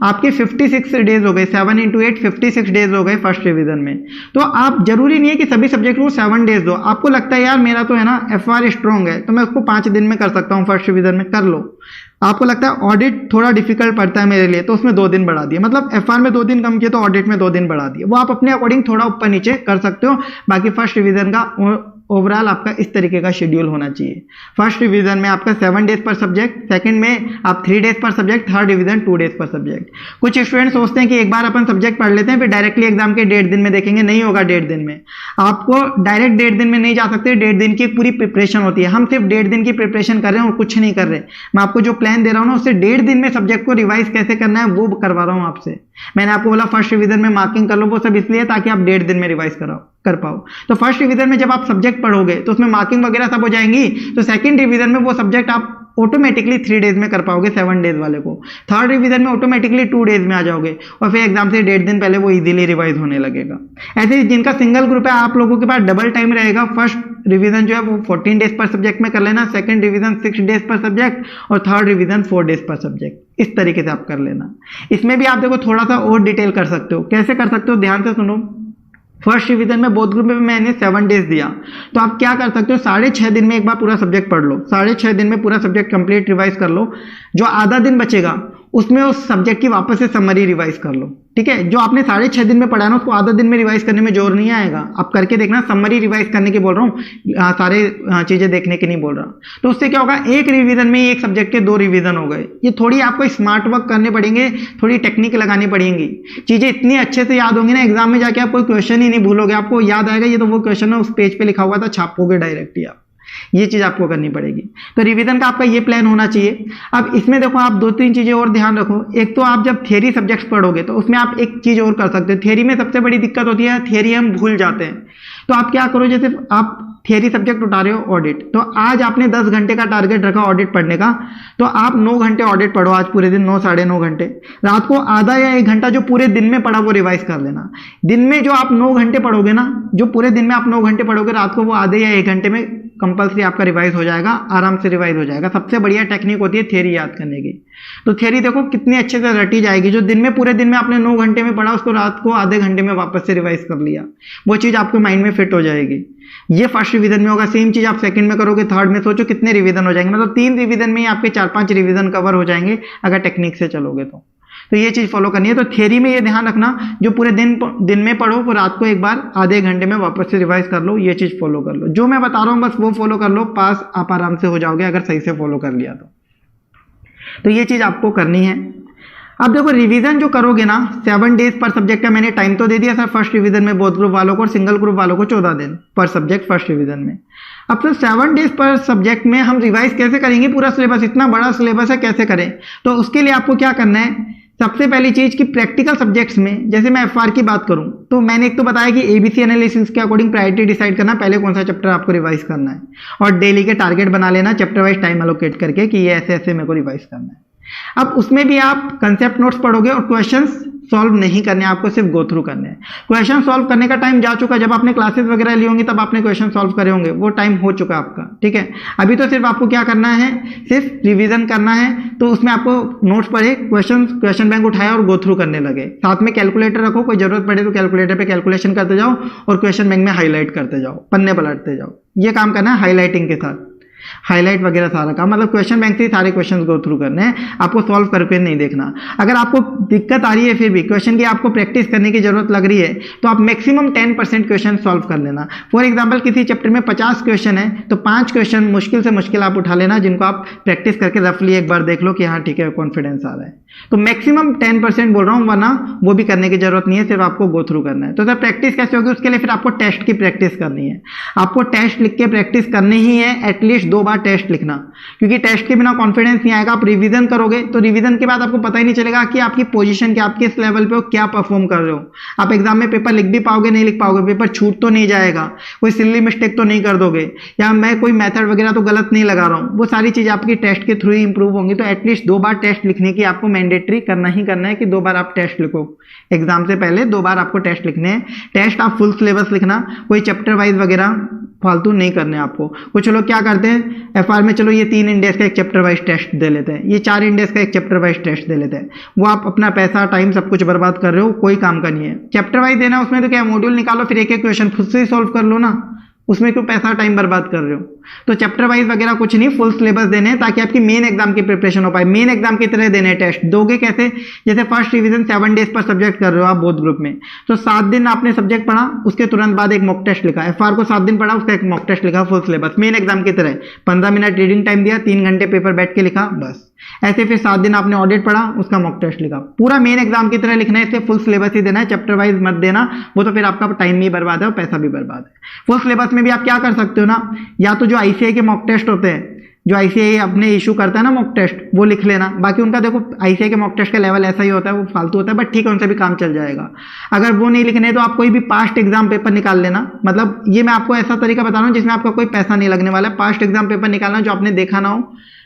आपके 56 डेज हो गए, 7 × 8 56 डेज हो गए फर्स्ट रिवीजन में। तो आप जरूरी नहीं है कि सभी सब्जेक्ट को 7 डेज दो, आपको लगता है यार मेरा तो है ना FR स्ट्रॉन्ग है तो मैं उसको 5 दिन में कर सकता हूँ फर्स्ट रिवीजन में, कर लो। आपको लगता है ऑडिट थोड़ा डिफिकल्ट पड़ता है मेरे लिए तो उसमें 2 दिन बढ़ा दिया, मतलब FR में 2 दिन कम किया तो ऑडिट में 2 दिन बढ़ा दिया, वो आप अपने अकॉर्डिंग थोड़ा ऊपर नीचे कर सकते हो। बाकी फर्स्ट रिवीजन का ओवरऑल आपका इस तरीके का शेड्यूल होना चाहिए। फर्स्ट रिवीजन में आपका 7 डेज पर सब्जेक्ट, सेकंड में आप 3 डेज पर सब्जेक्ट, थर्ड रिवीजन 2 डेज पर सब्जेक्ट। कुछ स्टूडेंट सोचते हैं कि एक बार अपन सब्जेक्ट पढ़ लेते हैं फिर डायरेक्टली एग्जाम के 1.5 दिन में देखेंगे, नहीं होगा 1.5 दिन में। आपको डायरेक्ट 1.5 दिन में नहीं जा सकते, 1.5 दिन की एक पूरी प्रिपरेशन होती है। हम सिर्फ 1.5 दिन की प्रिपरेशन कर रहे हैं और कुछ नहीं कर रहे। मैं आपको जो प्लान दे रहा हूँ ना उससे 1.5 दिन में सब्जेक्ट को रिवाइज कैसे करना है वो करवा रहा हूँ आपसे। मैंने आपको बोला फर्स्ट रिवीजन में मार्किंग कर लो, वो सब इसलिए ताकि आप 1.5 दिन में रिवाइज कर पाओ। तो फर्स्ट रिवीजन में जब आप सब्जेक्ट पढ़ोगे तो उसमें मार्किंग वगैरह सब हो जाएंगी, तो सेकंड रिवीजन में वो सब्जेक्ट आप ऑटोमेटिकली 3 डेज में कर पाओगे 7 डेज वाले को, थर्ड रिवीजन में ऑटोमेटिकली 2 डेज में आ जाओगे और फिर एग्जाम से 1.5 दिन पहले वो इजीली रिवाइज होने लगेगा। ऐसे ही जिनका सिंगल ग्रुप है आप लोगों के पास डबल टाइम रहेगा, फर्स्ट रिवीजन जो है वो 14 डेज पर सब्जेक्ट में कर लेना, सेकंड रिवीजन 6 डेज पर सब्जेक्ट और थर्ड रिवीजन 4 डेज पर सब्जेक्ट। इस तरीके से आप कर लेना। इसमें भी आप देखो थोड़ा सा और डिटेल कर सकते हो, कैसे कर सकते हो ध्यान से सुनो। फर्स्ट रिवीजन में बोथ ग्रुप में मैंने 7 डेज दिया, तो आप क्या कर सकते हो 6.5 दिन में एक बार पूरा सब्जेक्ट पढ़ लो, 6.5 दिन में पूरा सब्जेक्ट कंप्लीट रिवाइज कर लो। जो आधा दिन बचेगा उसमें उस सब्जेक्ट की वापस से समरी रिवाइज कर लो, ठीक है। जो आपने 6.5 दिन में पढ़ा ना उसको आधा दिन में रिवाइज करने में जोर नहीं आएगा, आप करके देखना। समरी रिवाइज करने की बोल रहा हूँ, सारे चीजें देखने की नहीं बोल रहा। तो उससे क्या होगा, एक रिवीजन में एक सब्जेक्ट के 2 रिवीजन हो गए। ये थोड़ी आपको स्मार्ट वर्क करने पड़ेंगे, थोड़ी टेक्निक लगानी पड़ेंगी, चीजें इतनी अच्छे से याद होंगी ना एग्जाम में जाके आप कोई क्वेश्चन ही नहीं भूलोगे, आपको याद आएगा ये तो वो क्वेश्चन है उस पेज पे लिखा हुआ था, छापोगे डायरेक्टली आप। ये चीज आपको करनी पड़ेगी। तो रिवीजन का आपका ये प्लान होना चाहिए। अब इसमें देखो आप 2-3 चीजें और ध्यान रखो। एक तो आप जब थियरी सब्जेक्ट्स पढ़ोगे तो उसमें आप एक चीज और कर सकते हो। थियरी में सबसे बड़ी दिक्कत होती है थियरी हम भूल जाते हैं। तो आप क्या करो, जैसे आप थियरी सब्जेक्ट उठा रहे हो ऑडिट, तो आज आपने 10 घंटे का टारगेट रखा ऑडिट पढ़ने का, तो आप 9 घंटे ऑडिट पढ़ो आज पूरे दिन, 9 साढ़े 9 घंटे। रात को आधा या 1 घंटा जो पूरे दिन में पढ़ा वो रिवाइज कर लेना। दिन में जो आप 9 घंटे पढ़ोगे ना, जो पूरे दिन में आप 9 घंटे पढ़ोगे, रात को वो आधे या 1 घंटे में कंपल्सरी आपका रिवाइज हो जाएगा, आराम से रिवाइज हो जाएगा। सबसे बढ़िया टेक्निक होती है थियरी याद करने की। तो थियरी देखो कितनी अच्छे से रटी जाएगी। जो दिन में पूरे दिन में आपने 9 घंटे में पढ़ा उसको रात को आधे घंटे में वापस से रिवाइज कर लिया, वो चीज आपके माइंड में फिट हो जाएगी। ये फर्स्ट रिवीजन में होगा। सेम चीज आप सेकंड में करोगे, थर्ड में सोचो कितने रिवीजन हो जाएंगे, मतलब 3 रिवीजन में ही आपके 4-5 रिवीजन कवर हो जाएंगे अगर टेक्निक से चलोगे तो ये चीज फॉलो करनी है। तो थियरी में ये ध्यान रखना, जो पूरे दिन में पढ़ो वो रात को एक बार आधे घंटे में वापस से रिवाइज कर लो। ये चीज फॉलो कर लो, जो मैं बता रहा हूँ बस वो फॉलो कर लो, पास आप आराम से हो जाओगे अगर सही से फॉलो कर लिया तो ये चीज आपको करनी है। अब देखो रिवीजन जो करोगे ना 7 डेज पर सब्जेक्ट का मैंने टाइम तो दे दिया सर फर्स्ट रिवीजन में बोथ ग्रुप वालों को, और सिंगल ग्रुप वालों को 14 दिन पर सब्जेक्ट फर्स्ट रिवीजन में। अब तो 7 डेज पर सब्जेक्ट में हम रिवाइज कैसे करेंगे, पूरा सिलेबस, इतना बड़ा सिलेबस है, कैसे करें। तो उसके लिए आपको क्या करना है, सबसे पहली चीज कि प्रैक्टिकल सब्जेक्ट्स में, जैसे मैं FR की बात करूं तो मैंने एक तो बताया कि ABC एनालिसिस के अकॉर्डिंग प्रायोरिटी डिसाइड करना, पहले कौन सा चैप्टर आपको रिवाइज करना है, और डेली के टारगेट बना लेना चैप्टर वाइज टाइम एलोकेट करके कि ये ऐसे ऐसे मेरे को रिवाइज करना है। अब उसमें भी आप कंसेप्ट नोट्स पढ़ोगे और क्वेश्चंस सॉल्व नहीं करने, आपको सिर्फ गो थ्रू करने हैं। क्वेश्चन सॉल्व करने का टाइम जा चुका, जब आपने क्लासेस वगैरह ली होंगी तब आपने क्वेश्चन सॉल्व करे होंगे, वो टाइम हो चुका आपका, ठीक है। अभी तो सिर्फ आपको क्या करना है, सिर्फ रिवीजन करना है। तो उसमें आपको नोट्स पढ़े, क्वेश्चन बैंक उठाया और गो थ्रू करने लगे। साथ में कैलकुलेटर रखो, कोई जरूरत पड़े तो कैलकुलेटर पे कैलकुलेशन करते जाओ और क्वेश्चन बैंक में हाईलाइट करते जाओ, पन्ने पलटते जाओ। ये काम करना है हाईलाइटिंग के साथ। हाईलाइट वगैरह सारा काम, मतलब क्वेश्चन बैंक से सारे क्वेश्चन गो थ्रू करने हैं, आपको सॉल्व करके नहीं देखना। अगर आपको दिक्कत आ रही है फिर भी क्वेश्चन की आपको प्रैक्टिस करने की जरूरत लग रही है तो आप मैक्सिमम 10% क्वेश्चन सॉल्व कर लेना। फॉर एग्जाम्पल किसी चैप्टर में 50 क्वेश्चन है तो 5 क्वेश्चन मुश्किल से मुश्किल आप उठा लेना, जिनको आप प्रैक्टिस करके रफली एक बार देख लो कि हाँ ठीक है कॉन्फिडेंस आ रहा है। तो मैक्सिमम 10% बोल रहा हूँ, वरना वो भी करने की जरूरत नहीं है, सिर्फ आपको गो थ्रू करना है। तो सर प्रैक्टिस कैसे होगी, उसके लिए फिर आपको टेस्ट की प्रैक्टिस करनी है। आपको टेस्ट लिख के प्रैक्टिस करनी ही है, एटलीस्ट 2 बार टेस्ट लिखना, क्योंकि टेस्ट के बिना कॉन्फिडेंस नहीं आएगा। आप रिवीजन करोगे तो रिवीजन के बाद आपको पता ही नहीं चलेगा कि आपकी पोजीशन क्या, आप किस लेवल पे हो, क्या परफॉर्म कर रहे हो। आप एग्जाम में पेपर लिख भी पाओगे नहीं लिख पाओगे, पेपर छूट तो नहीं जाएगा, कोई सिली मिस्टेक तो नहीं कर दोगे, या मैं कोई मेथड वगैरह तो गलत नहीं लगा रहा हूँ, वो सारी चीज आपकी टेस्ट के थ्रू ही इंप्रूव होंगी। तो एटलीस्ट 2 बार टेस्ट लिखने की आपको मैंडेटरी करना ही करना है कि 2 बार आप टेस्ट लिखो। एग्जाम से पहले 2 बार आपको टेस्ट लिखने हैं। टेस्ट आप फुल सिलेबस लिखना, कोई चैप्टर वाइज वगैरह फालतू नहीं करने आपको। कुछ लोग क्या करते हैं एफआर में, चलो ये 3 इंडेक्स का एक चैप्टर वाइज टेस्ट दे लेते हैं, ये 4 इंडेक्स का एक चैप्टर वाइज टेस्ट दे लेते हैं। वो आप अपना पैसा टाइम सब कुछ बर्बाद कर रहे हो, कोई काम का नहीं है। चैप्टर वाइज देना उसमें तो क्या मॉड्यूल निकालो, फिर एक एक क्वेश्चन खुद से ही सॉल्व कर लो ना, उसमें क्यों पैसा टाइम बर्बाद कर रहे हो। तो चैप्टर वाइज वगैरह कुछ नहीं, फुल सिलेबस देने हैं ताकि आपकी मेन एग्जाम की प्रिपरेशन हो पाए। मेन एग्जाम की तरह देने टेस्ट दोगे कैसे, जैसे फर्स्ट रिवीजन 7 डेज पर सब्जेक्ट कर रहे हो आप बोथ ग्रुप में, तो 7 दिन आपने सब्जेक्ट पढ़ा, उसके तुरंत बाद एक मॉक टेस्ट लिखा। एफआर को 7 दिन पढ़ा, उसका एक मॉक टेस्ट लिखा, फुल सिलेबस मेन एग्जाम की तरह। 15 मिनट रीडिंग टाइम दिया, 3 घंटे पेपर बैठ के लिखा, बस। ऐसे फिर 7 दिन आपने ऑडिट पढ़ा, उसका मॉक टेस्ट लिखा। पूरा मेन एग्जाम की तरह लिखना है, इसलिए फुल सिलेबस ही देना है, चैप्टर वाइज मत देना, वो तो फिर आपका टाइम भी बर्बाद है और पैसा भी बर्बाद है। फुल सिलेबस में भी आप क्या कर सकते हो ना, या तो जो आईसीआई के मॉक टेस्ट होते हैं, जो आईसीआई अपने इशू करता है ना मॉक टेस्ट, वो लिख लेना। बाकी उनका देखो आईसीआई के मॉक टेस्ट का लेवल ऐसा ही होता है, वो फालतू होता है, बट ठीक है उनसे भी काम चल जाएगा। अगर वो नहीं लिखने तो आप कोई भी पास्ट एग्जाम पेपर निकाल लेना। मतलब ये मैं आपको ऐसा तरीका बता रहा हूँ जिसमें आपका कोई पैसा नहीं लगने वाला है। पास्ट एग्जाम पेपर निकालना जो आपने देखा ना हो,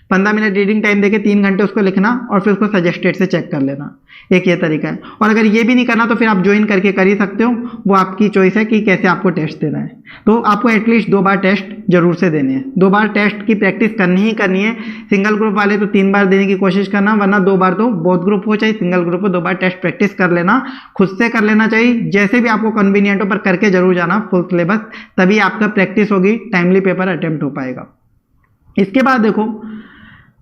15 मिनट रीडिंग टाइम देके 3 घंटे उसको लिखना और फिर उसको सजेस्टेड से चेक कर लेना, एक ये तरीका है। और अगर ये भी नहीं करना तो फिर आप ज्वाइन करके कर ही सकते हो, वो आपकी चॉइस है कि कैसे आपको टेस्ट देना है। तो आपको एटलीस्ट 2 बार टेस्ट जरूर से देने हैं, 2 बार टेस्ट की प्रैक्टिस करनी ही करनी है। सिंगल ग्रुप वाले तो 3 बार देने की कोशिश करना, वरना 2 बार तो बोथ ग्रुप हो चाहे सिंगल ग्रुप हो, 2 बार टेस्ट प्रैक्टिस कर लेना, खुद से कर लेना चाहिए, जैसे भी आपको कन्वीनियंट हो, पर करके जरूर जाना फुल सिलेबस, तभी आपका प्रैक्टिस होगी, टाइमली पेपर अटेम्प्ट हो पाएगा। इसके बाद देखो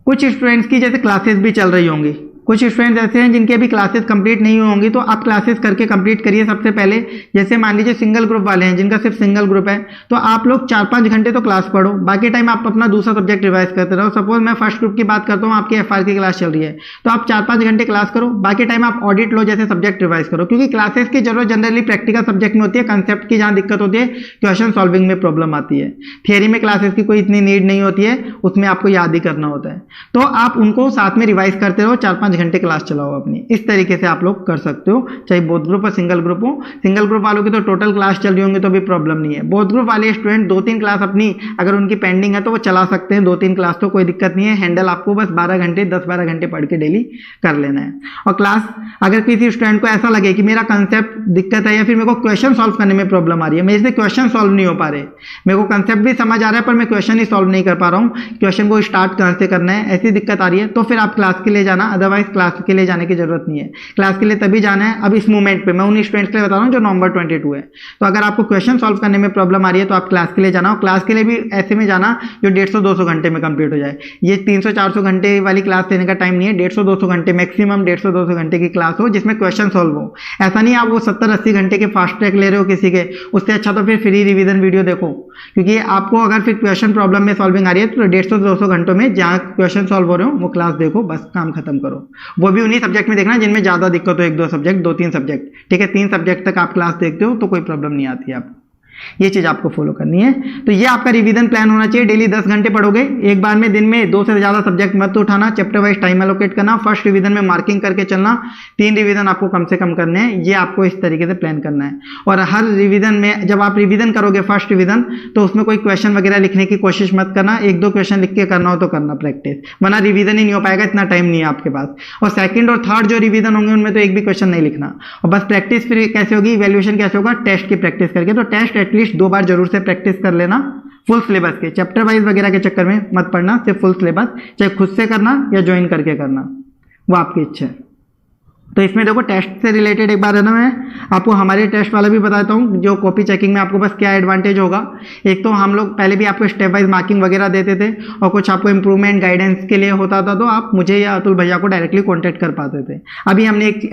कुछ स्टूडेंट्स की जैसे क्लासेस भी चल रही होंगी, कुछ स्टूडेंट्स ऐसे हैं जिनकी अभी क्लासेस कंप्लीट नहीं हुई होंगी, तो आप क्लासेस करके कंप्लीट करिए सबसे पहले। जैसे मान लीजिए सिंगल ग्रुप वाले हैं जिनका सिर्फ सिंगल ग्रुप है, तो आप लोग 4-5 घंटे तो क्लास पढ़ो, बाकी टाइम आप अपना दूसरा सब्जेक्ट रिवाइज करते रहो। सपोज मैं फर्स्ट ग्रुप की बात करता हूँ, आपकी एफआर की क्लास चल रही है, तो आप 4-5 घंटे क्लास करो, बाकी टाइम आप ऑडिट लो जैसे सब्जेक्ट रिवाइज करो, क्योंकि क्लासेस की जरूरत जनरली प्रैक्टिकल सब्जेक्ट में होती है। कंसेप्ट की जहाँ दिक्कत होती है, क्वेश्चन सॉल्विंग में प्रॉब्लम आती है। थियरी में क्लासेस की कोई इतनी नीड नहीं होती है, उसमें आपको याद ही करना होता है, तो आप उनको साथ में रिवाइज करते रहो, 4-5 घंटे क्लास चलाओ अपनी। इस तरीके से आप लोग कर सकते हो, चाहे बोथ ग्रुप और सिंगल ग्रुप हो। सिंगल ग्रुप वालों की तो टोटल क्लास चल रही होंगी तो भी प्रॉब्लम नहीं है। बोथ ग्रुप वाले स्टूडेंट 2-3 क्लास अपनी अगर उनकी पेंडिंग है तो वो चला सकते हैं, 2-3 क्लास तो कोई दिक्कत नहीं है। हैंडल आपको बस 12 घंटे 10-12 घंटे पढ़ के डेली कर लेना है। और क्लास अगर किसी स्टूडेंट को ऐसा लगे कि मेरा कंसेप्ट दिक्कत है या फिर मेरे को क्वेश्चन सॉल्व करने में प्रॉब्लम आ रही है, मेरे से क्वेश्चन सॉल्व नहीं हो पा रहे, मेरे को कंसेप्ट भी समझ आ रहा है पर मैं क्वेश्चन ही सॉल्व नहीं कर पा रहा हूँ, क्वेश्चन को स्टार्ट कहाँ से करना है, ऐसी दिक्कत आ रही है, तो फिर आप क्लास के लिए जाना। अदरवाइज क्लास के लिए जाने की जरूरत नहीं है। क्लास के लिए तभी जाना है अब इस मोमेंट पे, मैं उन स्टूडेंट्स के लिए बता रहा हूँ जो नवंबर 22 है। तो अगर आपको क्वेश्चन सॉल्व करने में प्रॉब्लम आ रही है तो आप क्लास के लिए जाना, और क्लास के लिए भी ऐसे में जाना जो 150-200 घंटे में कंप्लीट हो जाए। ये 300-400 घंटे वाली क्लास देने का टाइम नहीं है, 150-200 घंटे मैक्सिमम 150-200 घंटे की क्लास हो जिसमें क्वेश्चन सॉल्व हो। ऐसा नहीं आप वो 70-80 घंटे के फास्ट ट्रैक ले रहे हो किसी के, उससे अच्छा तो फिर फ्री रिवीजन वीडियो देखो, क्योंकि आपको अगर फिर क्वेश्चन प्रॉब्लम में सॉल्विंग आ रही है तो 150-200 घंटों में जहाँ क्वेश्चन सॉल्व हो रहे हो वो क्लास देखो, बस काम खत्म करो। वो भी उन्हीं सब्जेक्ट में देखना जिनमें ज्यादा दिक्कत हो, 1-2 सब्जेक्ट, 2-3 सब्जेक्ट, ठीक है। 3 सब्जेक्ट तक आप क्लास देखते हो तो कोई प्रॉब्लम नहीं आती है आपको। ये चीज आपको फॉलो करनी है। तो ये आपका रिवीजन प्लान होना चाहिए। डेली 10 घंटे पढ़ोगे, एक बार में दिन में 2 से ज्यादा सब्जेक्ट मत उठाना, चैप्टर वाइज टाइम एलोकेट करना, फर्स्ट रिवीजन में मार्किंग करके चलना, 3 रिवीजन आपको कम से कम करने हैं। ये आपको इस तरीके से प्लान करना है। और हर रिवीजन में जब आप रिवीजन करोगे फर्स्ट रिवीजन, तो उसमें कोई क्वेश्चन वगैरह लिखने की कोशिश मत करना, 1-2 क्वेश्चन लिख के करना हो तो करना प्रैक्टिस, वरना रिवीजन ही नहीं हो पाएगा, इतना टाइम नहीं है आपके पास। और सेकंड और थर्ड जो रिवीजन होंगे उनमें तो एक भी क्वेश्चन नहीं लिखना, और बस प्रैक्टिस फिर कैसे होगी, इवैल्यूएशन कैसे होगा, टेस्ट की प्रैक्टिस करके। तो टेस्ट एटलीस्ट 2 बार जरूर से प्रैक्टिस कर लेना, फुल सिलेबस के, चैप्टर वाइज वगैरह के चक्कर में मत पढ़ना, सिर्फ फुल सिलेबस, चाहे खुद से करना या ज्वाइन करके करना, वो आपकी इच्छा है। तो इसमें देखो टेस्ट से रिलेटेड एक बार है ना, मैं आपको हमारे टेस्ट वाला भी बताता हूँ। जो कॉपी चेकिंग में आपको बस क्या एडवांटेज होगा, एक तो हम लोग पहले भी आपको स्टेप वाइज मार्किंग वगैरह देते थे, और कुछ आपको इंप्रूवमेंट गाइडेंस के लिए होता था तो आप मुझे या अतुल भैया को डायरेक्टली कॉन्टैक्ट कर पाते थे। अभी हमने एक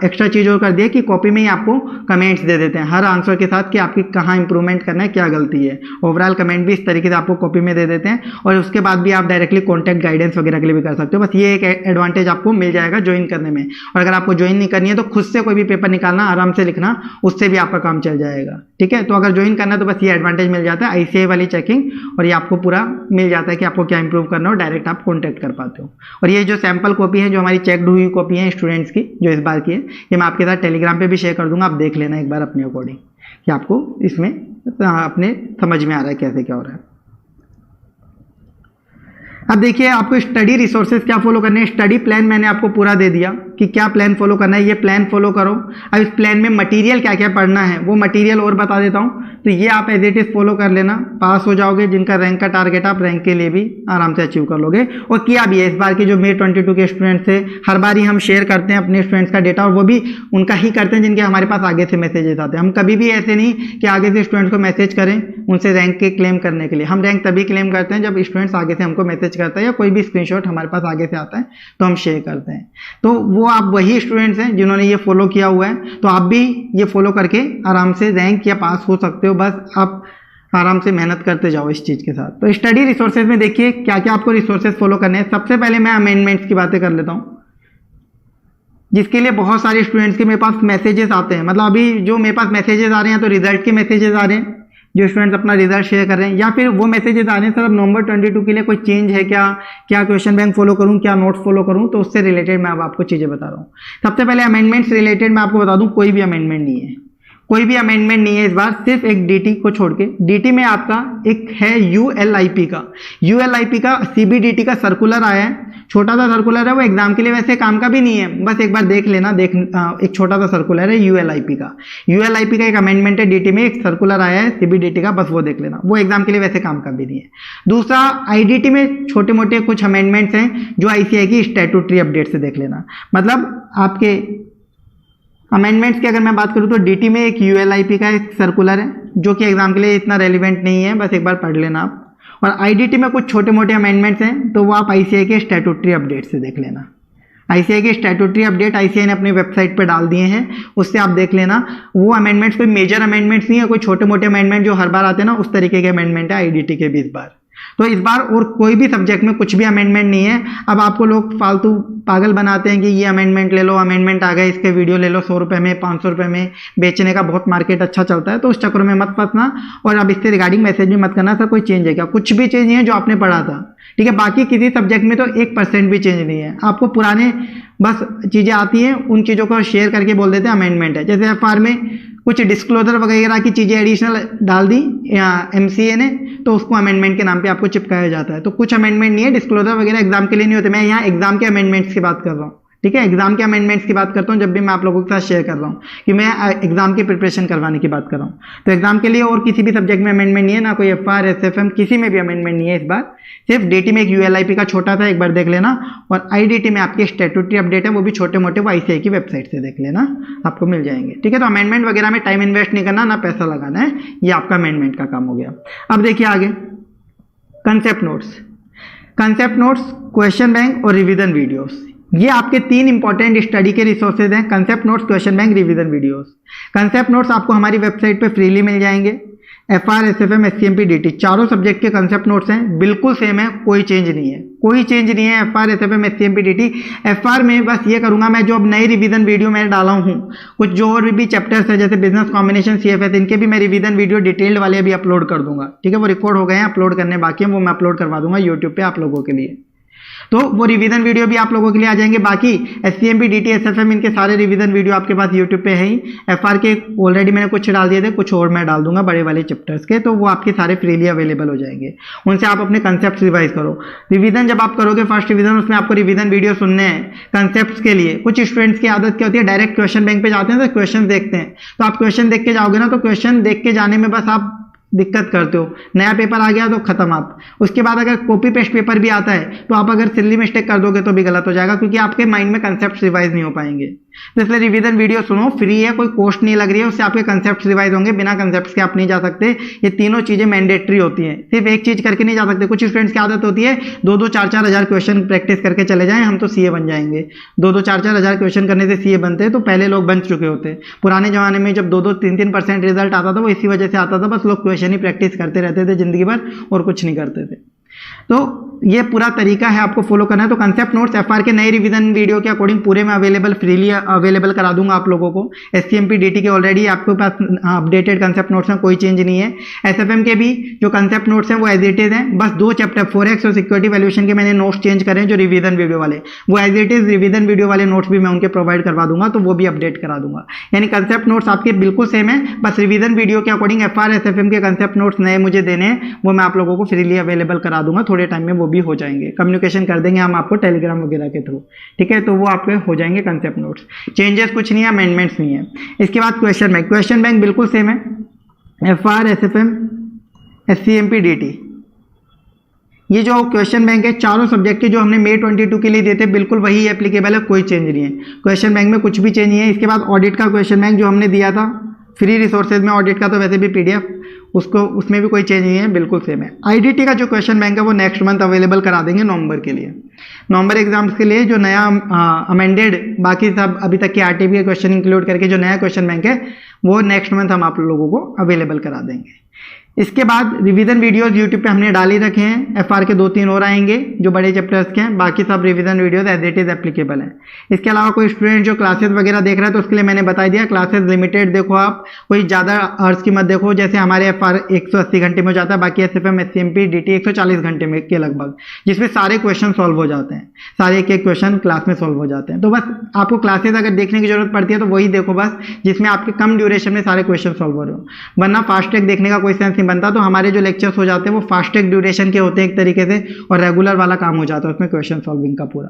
एक्स्ट्रा चीज़ और कर दिया कि कॉपी में ही आपको कमेंट्स दे देते हैं हर आंसर के साथ कि आपकी कहाँ इंप्रूवमेंट करना है, क्या गलती है। ओवरऑल कमेंट भी इस तरीके से आपको कॉपी में दे देते हैं, और उसके बाद भी आप डायरेक्टली कॉन्टैक्ट गाइडेंस वगैरह के लिए भी कर सकते हो। बस ये एक एडवांटेज आपको मिल जाएगा ज्वाइन करने में। और अगर आपको ज्वाइन नहीं करनी है तो खुद से कोई भी पेपर निकालना, आराम से लिखना, उससे भी आपका काम चल जाएगा। ठीक है, तो अगर ज्वाइन करना है तो बस ये एडवांटेज मिल जाता है आईसीआई वाली चेकिंग, और ये आपको पूरा मिल जाता है कि आपको क्या इंप्रूव करना हो, डायरेक्ट आप कॉन्टैक्ट कर पाते हो। और ये जो सैंपल कॉपी है, जो हमारी चेकड हुई कॉपी है स्टूडेंट्स की जो इस बार की है, ये मैं आपके साथ टेलीग्राम पे भी शेयर कर दूंगा, आप देख लेना एक बार अपने अकॉर्डिंग कि आपको इसमें अपने समझ में आ रहा है कैसे क्या हो रहा है। अब देखिए आपको स्टडी रिसोर्सेज क्या फॉलो करने हैं। स्टडी प्लान मैंने आपको पूरा दे दिया कि क्या प्लान फॉलो करना है, ये प्लान फॉलो करो। अब इस प्लान में मटेरियल क्या क्या पढ़ना है वो मटेरियल और बता देता हूँ, तो ये आप एज इट इज फॉलो कर लेना, पास हो जाओगे। जिनका रैंक का टारगेट आप रैंक के लिए भी आराम से अचीव कर लोगे। और किया भी है इस बार के जो May 22 के स्टूडेंट्स थे, हर बार ही हम शेयर करते हैं अपने स्टूडेंट्स का डेटा, और वो भी उनका ही करते हैं जिनके हमारे पास आगे से मैसेजेस आते हैं। हम कभी भी ऐसे नहीं कि आगे से स्टूडेंट्स को मैसेज करें उनसे रैंक के क्लेम करने के लिए। हम रैंक तभी क्लेम करते हैं जब स्टूडेंट्स आगे से हमको मैसेज करता है या कोई भी स्क्रीनशॉट हमारे पास आगे से आता है तो हम शेयर करते हैं। तो वो आप वही स्टूडेंट्स हैं जिन्होंने ये फॉलो किया हुआ है, तो आप भी ये फॉलो करके आराम से रैंक या पास हो सकते हो। बस आप आराम से मेहनत करते जाओ इस चीज़ के साथ। तो स्टडी रिसोर्सेज में देखिए क्या क्या आपको रिसोर्सेज फॉलो करने हैं। सबसे पहले मैं अमेंडमेंट्स की बातें कर लेता हूँ, जिसके लिए बहुत सारे स्टूडेंट्स के मेरे पास मैसेजेस आते हैं। मतलब अभी जो मेरे पास मैसेजेस आ रहे हैं तो रिजल्ट के मैसेजेस आ रहे हैं, जो स्टूडेंट्स अपना रिजल्ट शेयर कर रहे हैं, या फिर वो मैसेजेस आ रहे हैं सर अब नवंबर 22 के लिए कोई चेंज है क्या, क्या क्वेश्चन बैंक फॉलो करूं, क्या नोट्स फॉलो करूं। तो उससे रिलेटेड मैं अब आपको चीज़ें बता रहा हूं। सबसे पहले अमेंडमेंट्स रिलेटेड मैं आपको बता दूं, कोई भी अमेंडमेंट नहीं है, कोई भी अमेंडमेंट नहीं है इस बार, सिर्फ एक डीटी को छोड़ के। डीटी में आपका एक है यूएलआईपी का सीबीडीटी का सर्कुलर आया है, छोटा सा सर्कुलर है, वो एग्जाम के लिए वैसे काम का भी नहीं है, बस एक बार देख लेना। एक छोटा सा सर्कुलर है यूएलआईपी का एक अमेंडमेंट है। डीटी में एक सर्कुलर आया है सीबीडीटी का, बस वो देख लेना, वो एग्जाम के लिए वैसे काम का भी नहीं है। दूसरा आईडीटी में छोटे मोटे कुछ अमेंडमेंट्स हैं जो आईसीआई की स्टैट्यूटरी अपडेट से देख लेना। मतलब आपके अमेंडमेंट्स की अगर मैं बात करूं तो डीटी में एक यूएलआईपी का एक सर्कुलर है जो कि एग्जाम के लिए इतना रेलिवेंट नहीं है, बस एक बार पढ़ लेना आप। और आईडीटी में कुछ छोटे मोटे अमेंडमेंट्स हैं तो वो आप आईसीआई के स्टैट्यूटरी अपडेट से देख लेना। आईसीआई के स्टैट्यूटरी अपडेट आईसीआई ने अपनी वेबसाइट पर डाल दिए हैं, उससे आप देख लेना। वो अमेंडमेंट्स कोई मेजर अमेंडमेंट्स नहीं है, कोई छोटे मोटे अमेंडमेंट जो हर बार आते हैं ना, उस तरीके के अमेंडमेंट है आईडीटी के भी इस बार। तो इस बार और कोई भी सब्जेक्ट में कुछ भी अमेंडमेंट नहीं है। अब आपको लोग फालतू पागल बनाते हैं कि ये अमेंडमेंट ले लो, अमेंडमेंट आ गए, इसके वीडियो ले लो, 100 रुपये में 500 रुपये में बेचने का बहुत मार्केट अच्छा चलता है, तो उस चक्कर में मत फंसना। और अब इससे रिगार्डिंग मैसेज भी मत करना सर कोई चेंज है क्या, कुछ भी चेंज नहीं है जो आपने पढ़ा था। ठीक है, बाकी किसी सब्जेक्ट में तो 1% भी चेंज नहीं है। आपको पुराने बस चीज़ें आती हैं, उन चीज़ों को शेयर करके बोल देते हैं अमेंडमेंट है। जैसे एफआर में कुछ डिस्क्लोजर वगैरह की चीज़ें एडिशनल डाल दी एमसीए ने, तो उसको अमेंडमेंट के नाम पे आपको चिपकाया जाता है। तो कुछ अमेंडमेंट नहीं है, डिस्क्लोजर वगैरह एग्जाम के लिए नहीं होते। मैं यहाँ एग्जाम के अमेंडमेंट्स की बात कर रहा हूँ। ठीक है, एग्जाम के अमेंडमेंट्स की बात करता हूँ जब भी मैं आप लोगों के साथ शेयर कर रहा हूँ कि मैं एग्जाम की प्रिपरेशन करवाने की बात कर रहा हूँ। तो एग्जाम के लिए और किसी भी सब्जेक्ट में अमेंडमेंट नहीं है, ना कोई एफआर एसएफएम किसी में भी अमेंडमेंट नहीं है इस बार। सिर्फ डीटी में एक यूएलआईपी का छोटा था, एक बार देख लेना। और आईडीटी में आपकी स्टैट्यूटरी अपडेट है, वो भी छोटे मोटे, वो आईसीआई की वेबसाइट से देख लेना, आपको मिल जाएंगे। ठीक है, तो अमेंडमेंट वगैरह में टाइम इन्वेस्ट नहीं करना, ना पैसा लगाना है, ये आपका अमेंडमेंट का काम हो गया। अब देखिए आगे कंसेप्ट नोट्स, क्वेश्चन बैंक और रिवीजन वीडियोस, ये आपके 3 इंपॉर्टेंट स्टडी के रिसोर्सेज हैं। Concept notes, question bank, revision videos. Concept notes आपको हमारी वेबसाइट पे फ्रीली मिल जाएंगे। एफआर एसएफएम एससीएमपी डीटी चारों सब्जेक्ट के कंसेप्ट नोट्स हैं, बिल्कुल सेम है, कोई चेंज नहीं है, कोई चेंज नहीं है। एफआर एसएफएम एससीएमपी डीटी, एफआर में बस ये करूंगा मैं, जो अब नई रिवीजन वीडियो मैंने डाला हूँ, कुछ जो और भी चैप्टर्स है जैसे बिजनेस कॉम्बिनेशन सीएफएस, इनके भी मैं रिवीजन वीडियो डिटेल्ड वाले अभी अपलोड कर दूंगा। ठीक है, वो रिकॉर्ड हो गए हैं, अपलोड करने बाकी है, वो मैं अपलोड करवा दूंगा यूट्यूब पे आप लोगों के लिए। तो वो रिवीजन वीडियो भी आप लोगों के लिए आ जाएंगे। बाकी एससीएमपी डीटी एसएफएम इनके सारे रिवीजन वीडियो आपके पास यूट्यूब पे है ही। एफआर के ऑलरेडी मैंने कुछ डाल दिए थे, कुछ और मैं डाल दूंगा बड़े वाले चैप्टर्स के, तो वो आपके सारे फ्रीली अवेलेबल हो जाएंगे। उनसे आप अपने कंसेप्ट रिवाइज करो। रिवीजन जब आप करोगे फर्स्ट रिवीजन, उसमें आपको रिवीजन वीडियो सुनने हैं कंसेप्ट के लिए। कुछ स्टूडेंट्स की आदत क्या होती है, डायरेक्ट क्वेश्चन बैंक पे जाते हैं तो क्वेश्चन देखते हैं। तो आप क्वेश्चन देख के जाओगे ना, तो क्वेश्चन देख के जाने में बस आप दिक्कत करते हो, नया पेपर आ गया तो खत्म आप। उसके बाद अगर कॉपी पेस्ट पेपर भी आता है तो आप अगर सिल्ली मिस्टेक कर दोगे तो भी गलत हो जाएगा, क्योंकि आपके माइंड में कंसेप्ट रिवाइज नहीं हो पाएंगे। तो इसलिए रिवीजन वीडियो सुनो, फ्री है, कोई कॉस्ट नहीं लग रही है, उससे आपके कंसेप्ट रिवाइज होंगे। बिना कंसेप्ट के आप नहीं जा सकते, ये तीनों चीजें मैंडेटरी होती हैं, सिर्फ एक चीज करके नहीं जा सकते। कुछ स्टूडेंट्स की आदत होती है 2-2 4-4 हज़ार क्वेश्चन प्रैक्टिस करके चले जाएं, हम तो सीए बन जाएंगे। 2-2 4-4 हज़ार क्वेश्चन करने से सीए बनते हैं, तो पहले लोग बन चुके होते हैं। पुराने जमाने में जब 2-2 3-3% रिजल्ट आता था, वो इसी वजह से आता था, बस लोग क्वेश्चन ही प्रैक्टिस करते रहते थे जिंदगी भर और कुछ नहीं करते थे। तो ये पूरा तरीका है आपको फॉलो करना है। तो कंसेप्ट नोट्स एफआर के नए रिवीजन वीडियो के अकॉर्डिंग पूरे में अवेलेबल, फ्रीली अवेलेबल करा दूंगा आप लोगों को। एससीएमपी डीटी के ऑलरेडी आपके पास अपडेटेड कंसेप्ट नोट्स में कोई चेंज नहीं है। एसएफएम के भी जो कंसेप्ट नोट्स हैं वो एज इट इज हैं, बस 2 चैप्टर 4x और सिक्योरिटी वैल्यूएशन के मैंने नोट्स चेंज करें जो रिवीजन वीडियो वाले, वो as it is revision video वाले नोट्स भी मैं उनके प्रोवाइड करवा दूंगा, तो वो भी अपडेट करा दूंगा। यानी कंसेप्ट नोट्स आपके बिल्कुल सेम है, बस रिवीजन वीडियो के अकॉर्डिंग एफआर एसएफएम के कंसेप्ट नोट्स नए मुझे देने हैं, वो मैं आप लोगों को फ्रीली अवेलेबल करा दूंगा। थोड़े टाइम में वो भी हो जाएंगे, कम्युनिकेशन कर देंगे हम आपको टेलीग्राम वगैरह के थ्रू, ठीक है। तो वो आपके हो जाएंगे कंसेप्ट नोट्स, चेंजेस कुछ नहीं है, अमेंडमेंट्स नहीं है। इसके बाद क्वेश्चन बैंक बिल्कुल सेम है, एफआर एसएफएम एससीएमपी डीटी, ये जो क्वेश्चन बैंक है चारों सब्जेक्ट के जो हमने मई 22 के लिए देते बिल्कुल वही एप्लीकेबल है, कोई चेंज नहीं है। क्वेश्चन बैंक में कुछ भी चेंज नहीं है। इसके बाद ऑडिट का क्वेश्चन बैंक जो हमने दिया था फ्री रिसोर्सेज में, ऑडिट का तो वैसे भी पीडीएफ, उसको उसमें भी कोई चेंज नहीं है, बिल्कुल सेम है। आईडीटी का जो क्वेश्चन बैंक है वो नेक्स्ट मंथ अवेलेबल करा देंगे नवंबर के लिए, नवंबर एग्जाम्स के लिए। जो नया अमेंडेड बाकी सब अभी तक के आरटीपी के क्वेश्चन इंक्लूड करके जो नया क्वेश्चन बैंक है वो नेक्स्ट मंथ हम आप लोगों को अवेलेबल करा देंगे। इसके बाद रिवीजन वीडियोस यूट्यूब पे हमने डाल ही रखे हैं, एफआर के 2-3 और आएंगे जो बड़े चैप्टर्स के हैं, बाकी सब revision videos as it is applicable है। इसके अलावा कोई स्टूडेंट जो क्लासेस वगैरह देख रहा है तो उसके लिए मैंने बता दिया, क्लासेस लिमिटेड देखो आप, कोई ज़्यादा आवर्स की मत देखो। जैसे हमारे एफआर 180 घंटे में हो जाता है, बाकी एसएफएम एससीएमपी डीटी 140 घंटे में के लगभग, जिसमें सारे क्वेश्चन सॉल्व हो जाते हैं, सारे एक क्वेश्चन क्लास में सॉल्व हो जाते हैं। तो बस आपको क्लासेस अगर देखने की जरूरत पड़ती है तो वही देखो बस, जिसमें आपके कम ड्यूरेशन में सारे क्वेश्चन सॉल्व हो रहे हो, वरना फास्ट ट्रैक देखने का कोई सेंस नहीं बनता। तो हमारे जो लेक्चर्स हो जाते हैं वो फास्ट ट्रैक ड्यूरेशन के होते हैं एक तरीके से, और रेगुलर वाला काम हो जाता है उसमें क्वेश्चन सॉल्विंग का पूरा।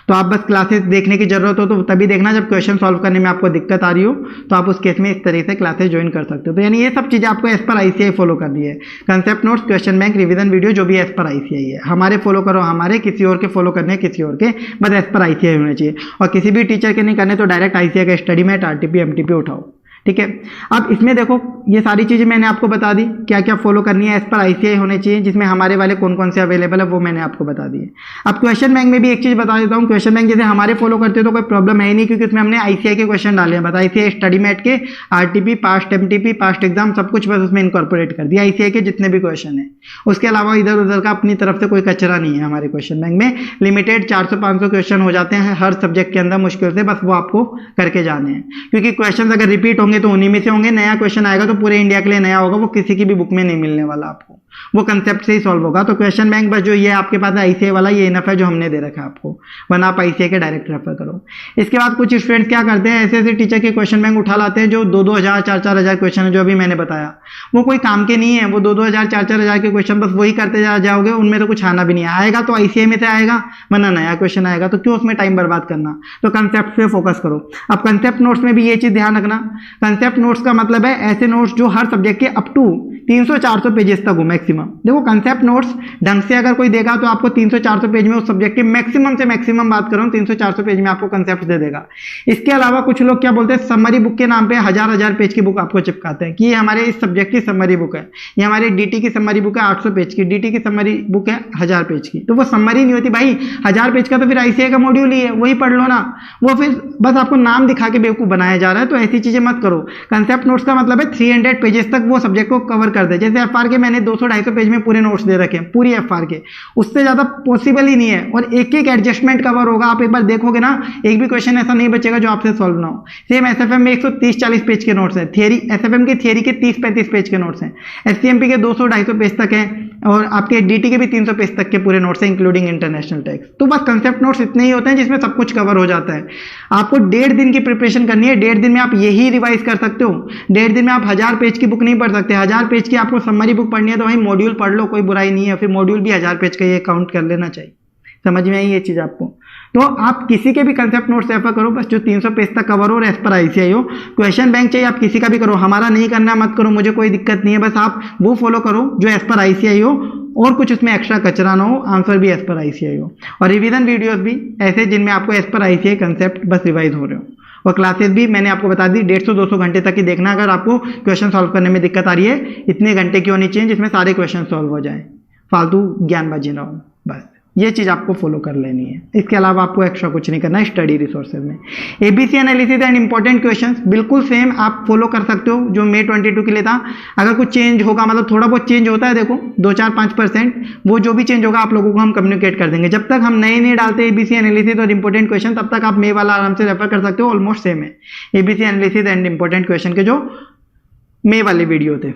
तो आप बस क्लासेस देखने की जरूरत हो तो तभी देखना, जब क्वेश्चन सॉल्व करने में आपको दिक्कत आ रही हो तो आप उस केस में इस तरीके से क्लासेस ज्वाइन कर सकते हो। तो यानी ये सब चीजें आपको एज पर आईसीआई फॉलो करनी है, concept notes, question bank, revision video, जो भी एज पर आईसीआई है। हमारे फॉलो करो हमारे, किसी और के फॉलो करने किसी और के, बस एज पर आईसीआई होने चाहिए। और किसी भी टीचर के नहीं करने तो डायरेक्ट आईसीआई का स्टडी मैट आरटीपी एमटीपी उठाओ, ठीक है। अब इसमें देखो ये सारी चीजें मैंने आपको बता दी, क्या क्या फॉलो करनी है, एज पर आईसीआई होने चाहिए, जिसमें हमारे वाले कौन कौन से अवेलेबल है वो मैंने आपको बता दिए। अब क्वेश्चन बैंक में भी एक चीज बता देता हूँ, क्वेश्चन बैंक जैसे हमारे फॉलो करते हो तो कोई प्रॉब्लम है ही नहीं, क्योंकि उसमें हमने आईसीआई के क्वेश्चन डाले हैं, बस आईसीआई स्टडी मैट के, RTP, past MTP, past exam, सब कुछ बस उसमें इनकॉर्पोरेट कर दिया आईसीआई के जितने भी क्वेश्चन है। उसके अलावा इधर उधर का अपनी तरफ से कोई कचरा नहीं है हमारे क्वेश्चन बैंक में। लिमिटेड 400-500 क्वेश्चन हो जाते हैं हर सब्जेक्ट के अंदर मुश्किल से, बस वो आपको करके जाने हैं, क्योंकि क्वेश्चन अगर रिपीट होंगे तो उन्हीं में से होंगे, नया क्वेश्चन आएगा तो पूरे इंडिया के लिए नया होगा, वो किसी की भी बुक में नहीं मिलने वाला आपको, वो कंसेप्ट से ही सॉल्व होगा। तो क्वेश्चन बैंक बस जो ये आपके पास आईसीआई वाला ये इनफ है जो हमने दे रखा है आपको, वरना आप आईसीआई के डायरेक्ट रेफर करो। इसके बाद कुछ स्टूडेंट्स क्या करते हैं, ऐसे ऐसे टीचर के क्वेश्चन बैंक उठा लाते हैं जो 2-2 हज़ार 4-4 हज़ार क्वेश्चन है, जो अभी मैंने बताया वो कोई काम के नहीं है। वो 2-2 हज़ार 4-4 हज़ार के क्वेश्चन बस वही करते जाओगे, उनमें तो कुछ आना भी नहीं आएगा, तो आईसीआई में से आएगा, वरना नया क्वेश्चन आएगा, तो क्यों उसमें टाइम बर्बाद करना। तो कंसेप्ट पे फोकस करो। अब कंसेप्ट नोट्स में भी ये चीज ध्यान रखना, कंसेप्ट नोट्स का मतलब है ऐसे नोट्स जो हर सब्जेक्ट के अप टू 300-400 पेजेस तक हो मैक्सिमम। देखो कंसेप्ट नोट्स ढंग से अगर कोई देगा तो आपको 300-400 पेज में उस सब्जेक्ट के मैक्सिमम से मैक्सिमम बात करूं 300-400 पेज में आपको कंसेप्ट दे देगा। इसके अलावा कुछ लोग क्या बोलते हैं, समरी बुक के नाम पे हजार पेज की बुक आपको चिपकाते हैं कि ये हमारे इस सब्जेक्ट की समरी बुक है, ये हमारे डीटी की समरी बुक है 800 पेज की, डीटी की समरी बुक है 1000 पेज की। तो वो समरी नहीं होती भाई, 1000 पेज का तो फिर आईसीआई का मॉड्यूल ही है, वही पढ़ लो ना। वो फिर बस आपको नाम दिखा के बेवकूफ बनाया जा रहा है, तो ऐसी चीजें मत करो। कंसेप्ट नोट्स का मतलब है 300 पेजेस तक वो सब्जेक्ट को कवर कर दे। जैसे एफआर के मैंने 200-250 पेज में पूरे नोट्स दे रखे हैं पूरी एफआर के, उससे ज्यादा पॉसिबल ही नहीं है, और एक एक एडजस्टमेंट कवर होगा। आप एक बार देखोगे ना, एक भी क्वेश्चन ऐसा नहीं बचेगा जो आपसे सॉल्व ना हो। सेम एसएफएम में 130-40 पेज के नोट्स है, थियरी एसएफएम के थियरी के 30-35 पेज के नोट्स हैं, एससीएमपी के 200-250 पेज तक है, और आपके डीटी के भी 300 पेज तक के पूरे नोट्स हैं इंक्लूडिंग इंटरनेशनल टैक्स। तो बस कंसेप्ट नोट्स इतने ही होते हैं जिसमें सब कुछ कवर हो जाता है। आपको 1.5 दिन की प्रिपरेशन करनी है, 1.5 दिन में आप यही रिवाइज कर सकते हो। 1.5 दिन में आप 1000 पेज की बुक नहीं पढ़ सकते। 1000 पेज की आपको समरी बुक पढ़नी है तो भाई मॉड्यूल पढ़ लो, कोई बुराई नहीं है, फिर मॉड्यूल भी 1000 पेज का ये काउंट कर लेना चाहिए, समझ में आई ये चीज़ आपको? तो आप किसी के भी कंसेप्ट नोट्स रेफर करो, बस जो 300 पेज तक कवर हो और एज पर आईसीआई हो। क्वेश्चन बैंक चाहिए आप किसी का भी करो, हमारा नहीं करना मत करो, मुझे कोई दिक्कत नहीं है, बस आप वो फॉलो करो जो एज पर आईसीआई हो और कुछ उसमें एक्स्ट्रा कचरा ना हो, आंसर भी एज पर आईसीआई हो। और रिवीजन वीडियोस भी ऐसे जिनमें आपको एज पर आईसीआई कंसेप्ट बस रिवाइज हो रहे हो। और क्लासेस भी मैंने आपको बता दी 150-200 घंटे तक ही देखना अगर आपको क्वेश्चन सॉल्व करने में दिक्कत आ रही है। इतने घंटे क्यों नहीं चाहिए जिसमें सारे क्वेश्चन सॉल्व हो जाए, फालतू ज्ञानबाजी ना हो, बस ये चीज़ आपको फॉलो कर लेनी है। इसके अलावा आपको एक्स्ट्रा कुछ नहीं करना है स्टडी रिसोर्सेज में। ABC analysis and important questions बिल्कुल सेम आप फॉलो कर सकते हो जो मई 22 के लिए था। अगर कुछ चेंज होगा, मतलब थोड़ा बहुत चेंज होता है, देखो 2-4-5%, वो जो भी चेंज होगा आप लोगों को हम कम्युनिकेट कर देंगे। जब तक हम नए डालते एबीसी एनालिसिस और इंपॉर्टेंट क्वेश्चन, तब तक आप मई वाला आराम से रेफर कर सकते हो, ऑलमोस्ट सेम है ABC analysis and important question के जो मई वाले वीडियो थे।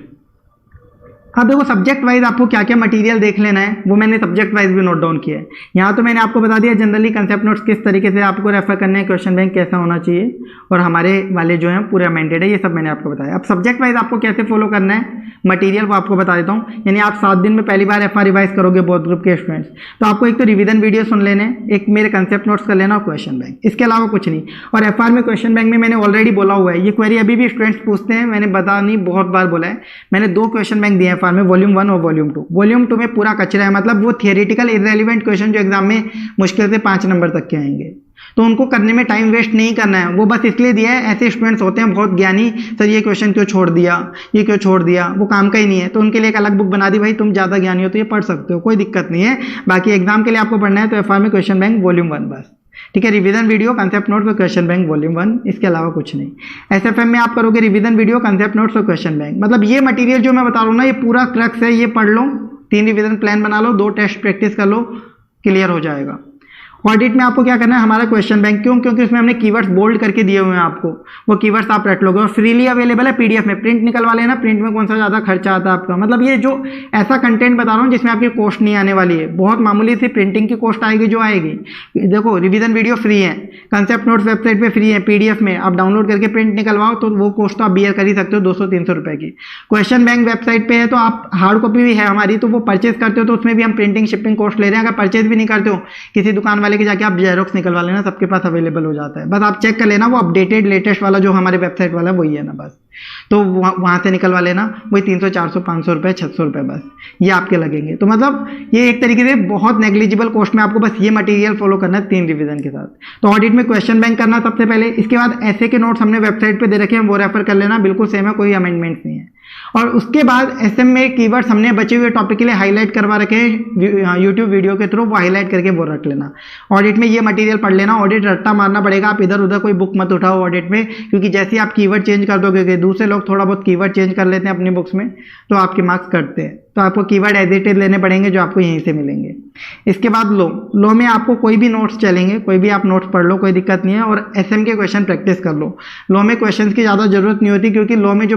अब देखो सब्जेक्ट वाइज आपको क्या क्या मटेरियल देख लेना है वो मैंने सब्जेक्ट वाइज भी नोट डाउन किया है। यहाँ तो मैंने आपको बता दिया जनरली कंसेप्ट नोट्स किस तरीके से आपको रेफर करने हैं, क्वेश्चन बैंक कैसा होना चाहिए और हमारे वाले जो हैं पूरे अमेंडेड है, ये सब मैंने आपको बताया। अब सब्जेक्ट वाइज आपको कैसे फॉलो करना है मटेरियल वो आपको बता देता हूँ। यानी आप 7 दिन में पहली बार एफआर रिवाइज करोगे बोथ ग्रुप के स्टूडेंट्स, तो आपको एक तो रिवीजन वीडियो सुन लेने, एक मेरे कंसेप्ट नोट्स कर लेना और क्वेश्चन बैंक, इसके अलावा कुछ नहीं। और एफआर में क्वेश्चन बैंक में मैंने ऑलरेडी बोला हुआ है, ये क्वेरी अभी भी स्टूडेंट्स पूछते हैं, मैंने बता नहीं बहुत बार बोला है, मैंने 2 क्वेश्चन बैंक दिए एफआर में, वॉल्यूम 1 और वॉल्यूम 2। वॉल्यूम 2 में पूरा कचरा है, मतलब वो थियोरेटिकल इररेलेवेंट क्वेश्चन जो एग्जाम में मुश्किल से 5 नंबर तक के आएंगे, तो उनको करने में टाइम वेस्ट नहीं करना है। वो बस इसलिए दिया है, ऐसे स्टूडेंट्स होते हैं बहुत ज्ञानी, सर ये क्वेश्चन क्यों छोड़ दिया, ये क्यों छोड़ दिया, वो काम का ही नहीं है, तो उनके लिए एक अलग बुक बना दी, भाई तुम ज़्यादा ज्ञानी हो तो ये पढ़ सकते हो, कोई दिक्कत नहीं है। बाकी एग्जाम के लिए आपको पढ़ना है तो एफआर में क्वेश्चन बैंक वॉल्यूम 1 बस, ठीक है। रिवीजन वीडियो कंसेप्ट नोट्स और क्वेश्चन बैंक वॉल्यूम 1, इसके अलावा कुछ नहीं। एसएफएम में आप करोगे रिवीजन वीडियो कंसेप्ट नोट्स और क्वेश्चन बैंक, मतलब ये मटेरियल जो मैं बता रहा हूँ ना ये पूरा क्रक्स है, ये पढ़ लो, 3 रिवीजन प्लान बना लो, 2 टेस्ट प्रैक्टिस कर लो, क्लियर हो जाएगा। ऑडिट में आपको क्या करना है, हमारा क्वेश्चन बैंक, क्यों, क्योंकि उसमें हमने कीवर्ड्स बोल्ड करके दिए हुए हैं आपको, वो कीवर्ड्स आप रट लोगे और फ्रीली अवेलेबल है पीडीएफ में। प्रिंट निकलवा लेना, प्रिंट में कौन सा ज़्यादा खर्चा आता है आपका, मतलब ये जो ऐसा कंटेंट बता रहा हूँ जिसमें आपकी कॉस्ट नहीं आने वाली है, बहुत मामूली सी प्रिंटिंग की कॉस्ट आएगी जो आएगी। देखो रिवीजन वीडियो फ्री है, कंसेप्ट नोट्स वेबसाइट पे फ्री है, पीडीएफ में आप डाउनलोड करके प्रिंट निकलवाओ तो वो कॉस्ट तो आप बियर कर ही सकते हो 200-300 रुपए की। क्वेश्चन बैंक वेबसाइट पे है तो आप हार्ड कॉपी भी है हमारी, तो वो परचेज करते हो तो उसमें भी हम प्रिंटिंग शिपिंग कॉस्ट ले रहे हैं। अगर परचेज भी नहीं करते हो किसी दुकान वाले के जाके आप जेरोक्स निकलवा लेना, सबके पास अवेलेबल हो जाता है, बस आप चेक कर लेना वो अपडेटेड लेटेस्ट वाला जो हमारे वेबसाइट वाला वही है ना, बस तो वहां से निकलवा लेना, वही 300, 400, 500 रुपए, 600 रुपए बस ये आपके लगेंगे। तो मतलब ये एक तरीके से बहुत नेग्लिजिबल कॉस्ट में आपको बस ये मटेरियल फॉलो करना है 3 रिवीजन के साथ। तो ऑडिट में क्वेश्चन बैंक करना सबसे पहले, इसके बाद ऐसे के नोट्स हमने वेबसाइट पे दे रखे हैं वो रेफर कर लेना, बिल्कुल सेम है, कोई अमेंडमेंट नहीं है। और उसके बाद एसएम में कीवर्ड्स हमने बचे हुए टॉपिक के लिए हाईलाइट करवा रखे हैं यूट्यूब वीडियो के थ्रू, वो हाईलाइट करके वो रख लेना। ऑडिट में ये मटेरियल पढ़ लेना, ऑडिट रट्टा मारना पड़ेगा, आप इधर उधर कोई बुक मत उठाओ ऑडिट में, क्योंकि जैसे ही आप कीवर्ड चेंज कर दोगे, दूसरे लोग थोड़ा बहुत कीवर्ड चेंज कर लेते हैं अपनी बुक्स में तो आपके मार्क्स कटते हैं, तो आपको कीवर्ड एज इट इज लेने पड़ेंगे जो आपको यहीं से मिलेंगे। इसके बाद लो में आपको कोई भी नोट्स चलेंगे, कोई भी आप नोट्स पढ़ लो, कोई दिक्कत नहीं है, और एसएम के क्वेश्चन प्रैक्टिस कर लो। लो में क्वेश्चंस की ज़्यादा जरूरत नहीं होती क्योंकि लो में जो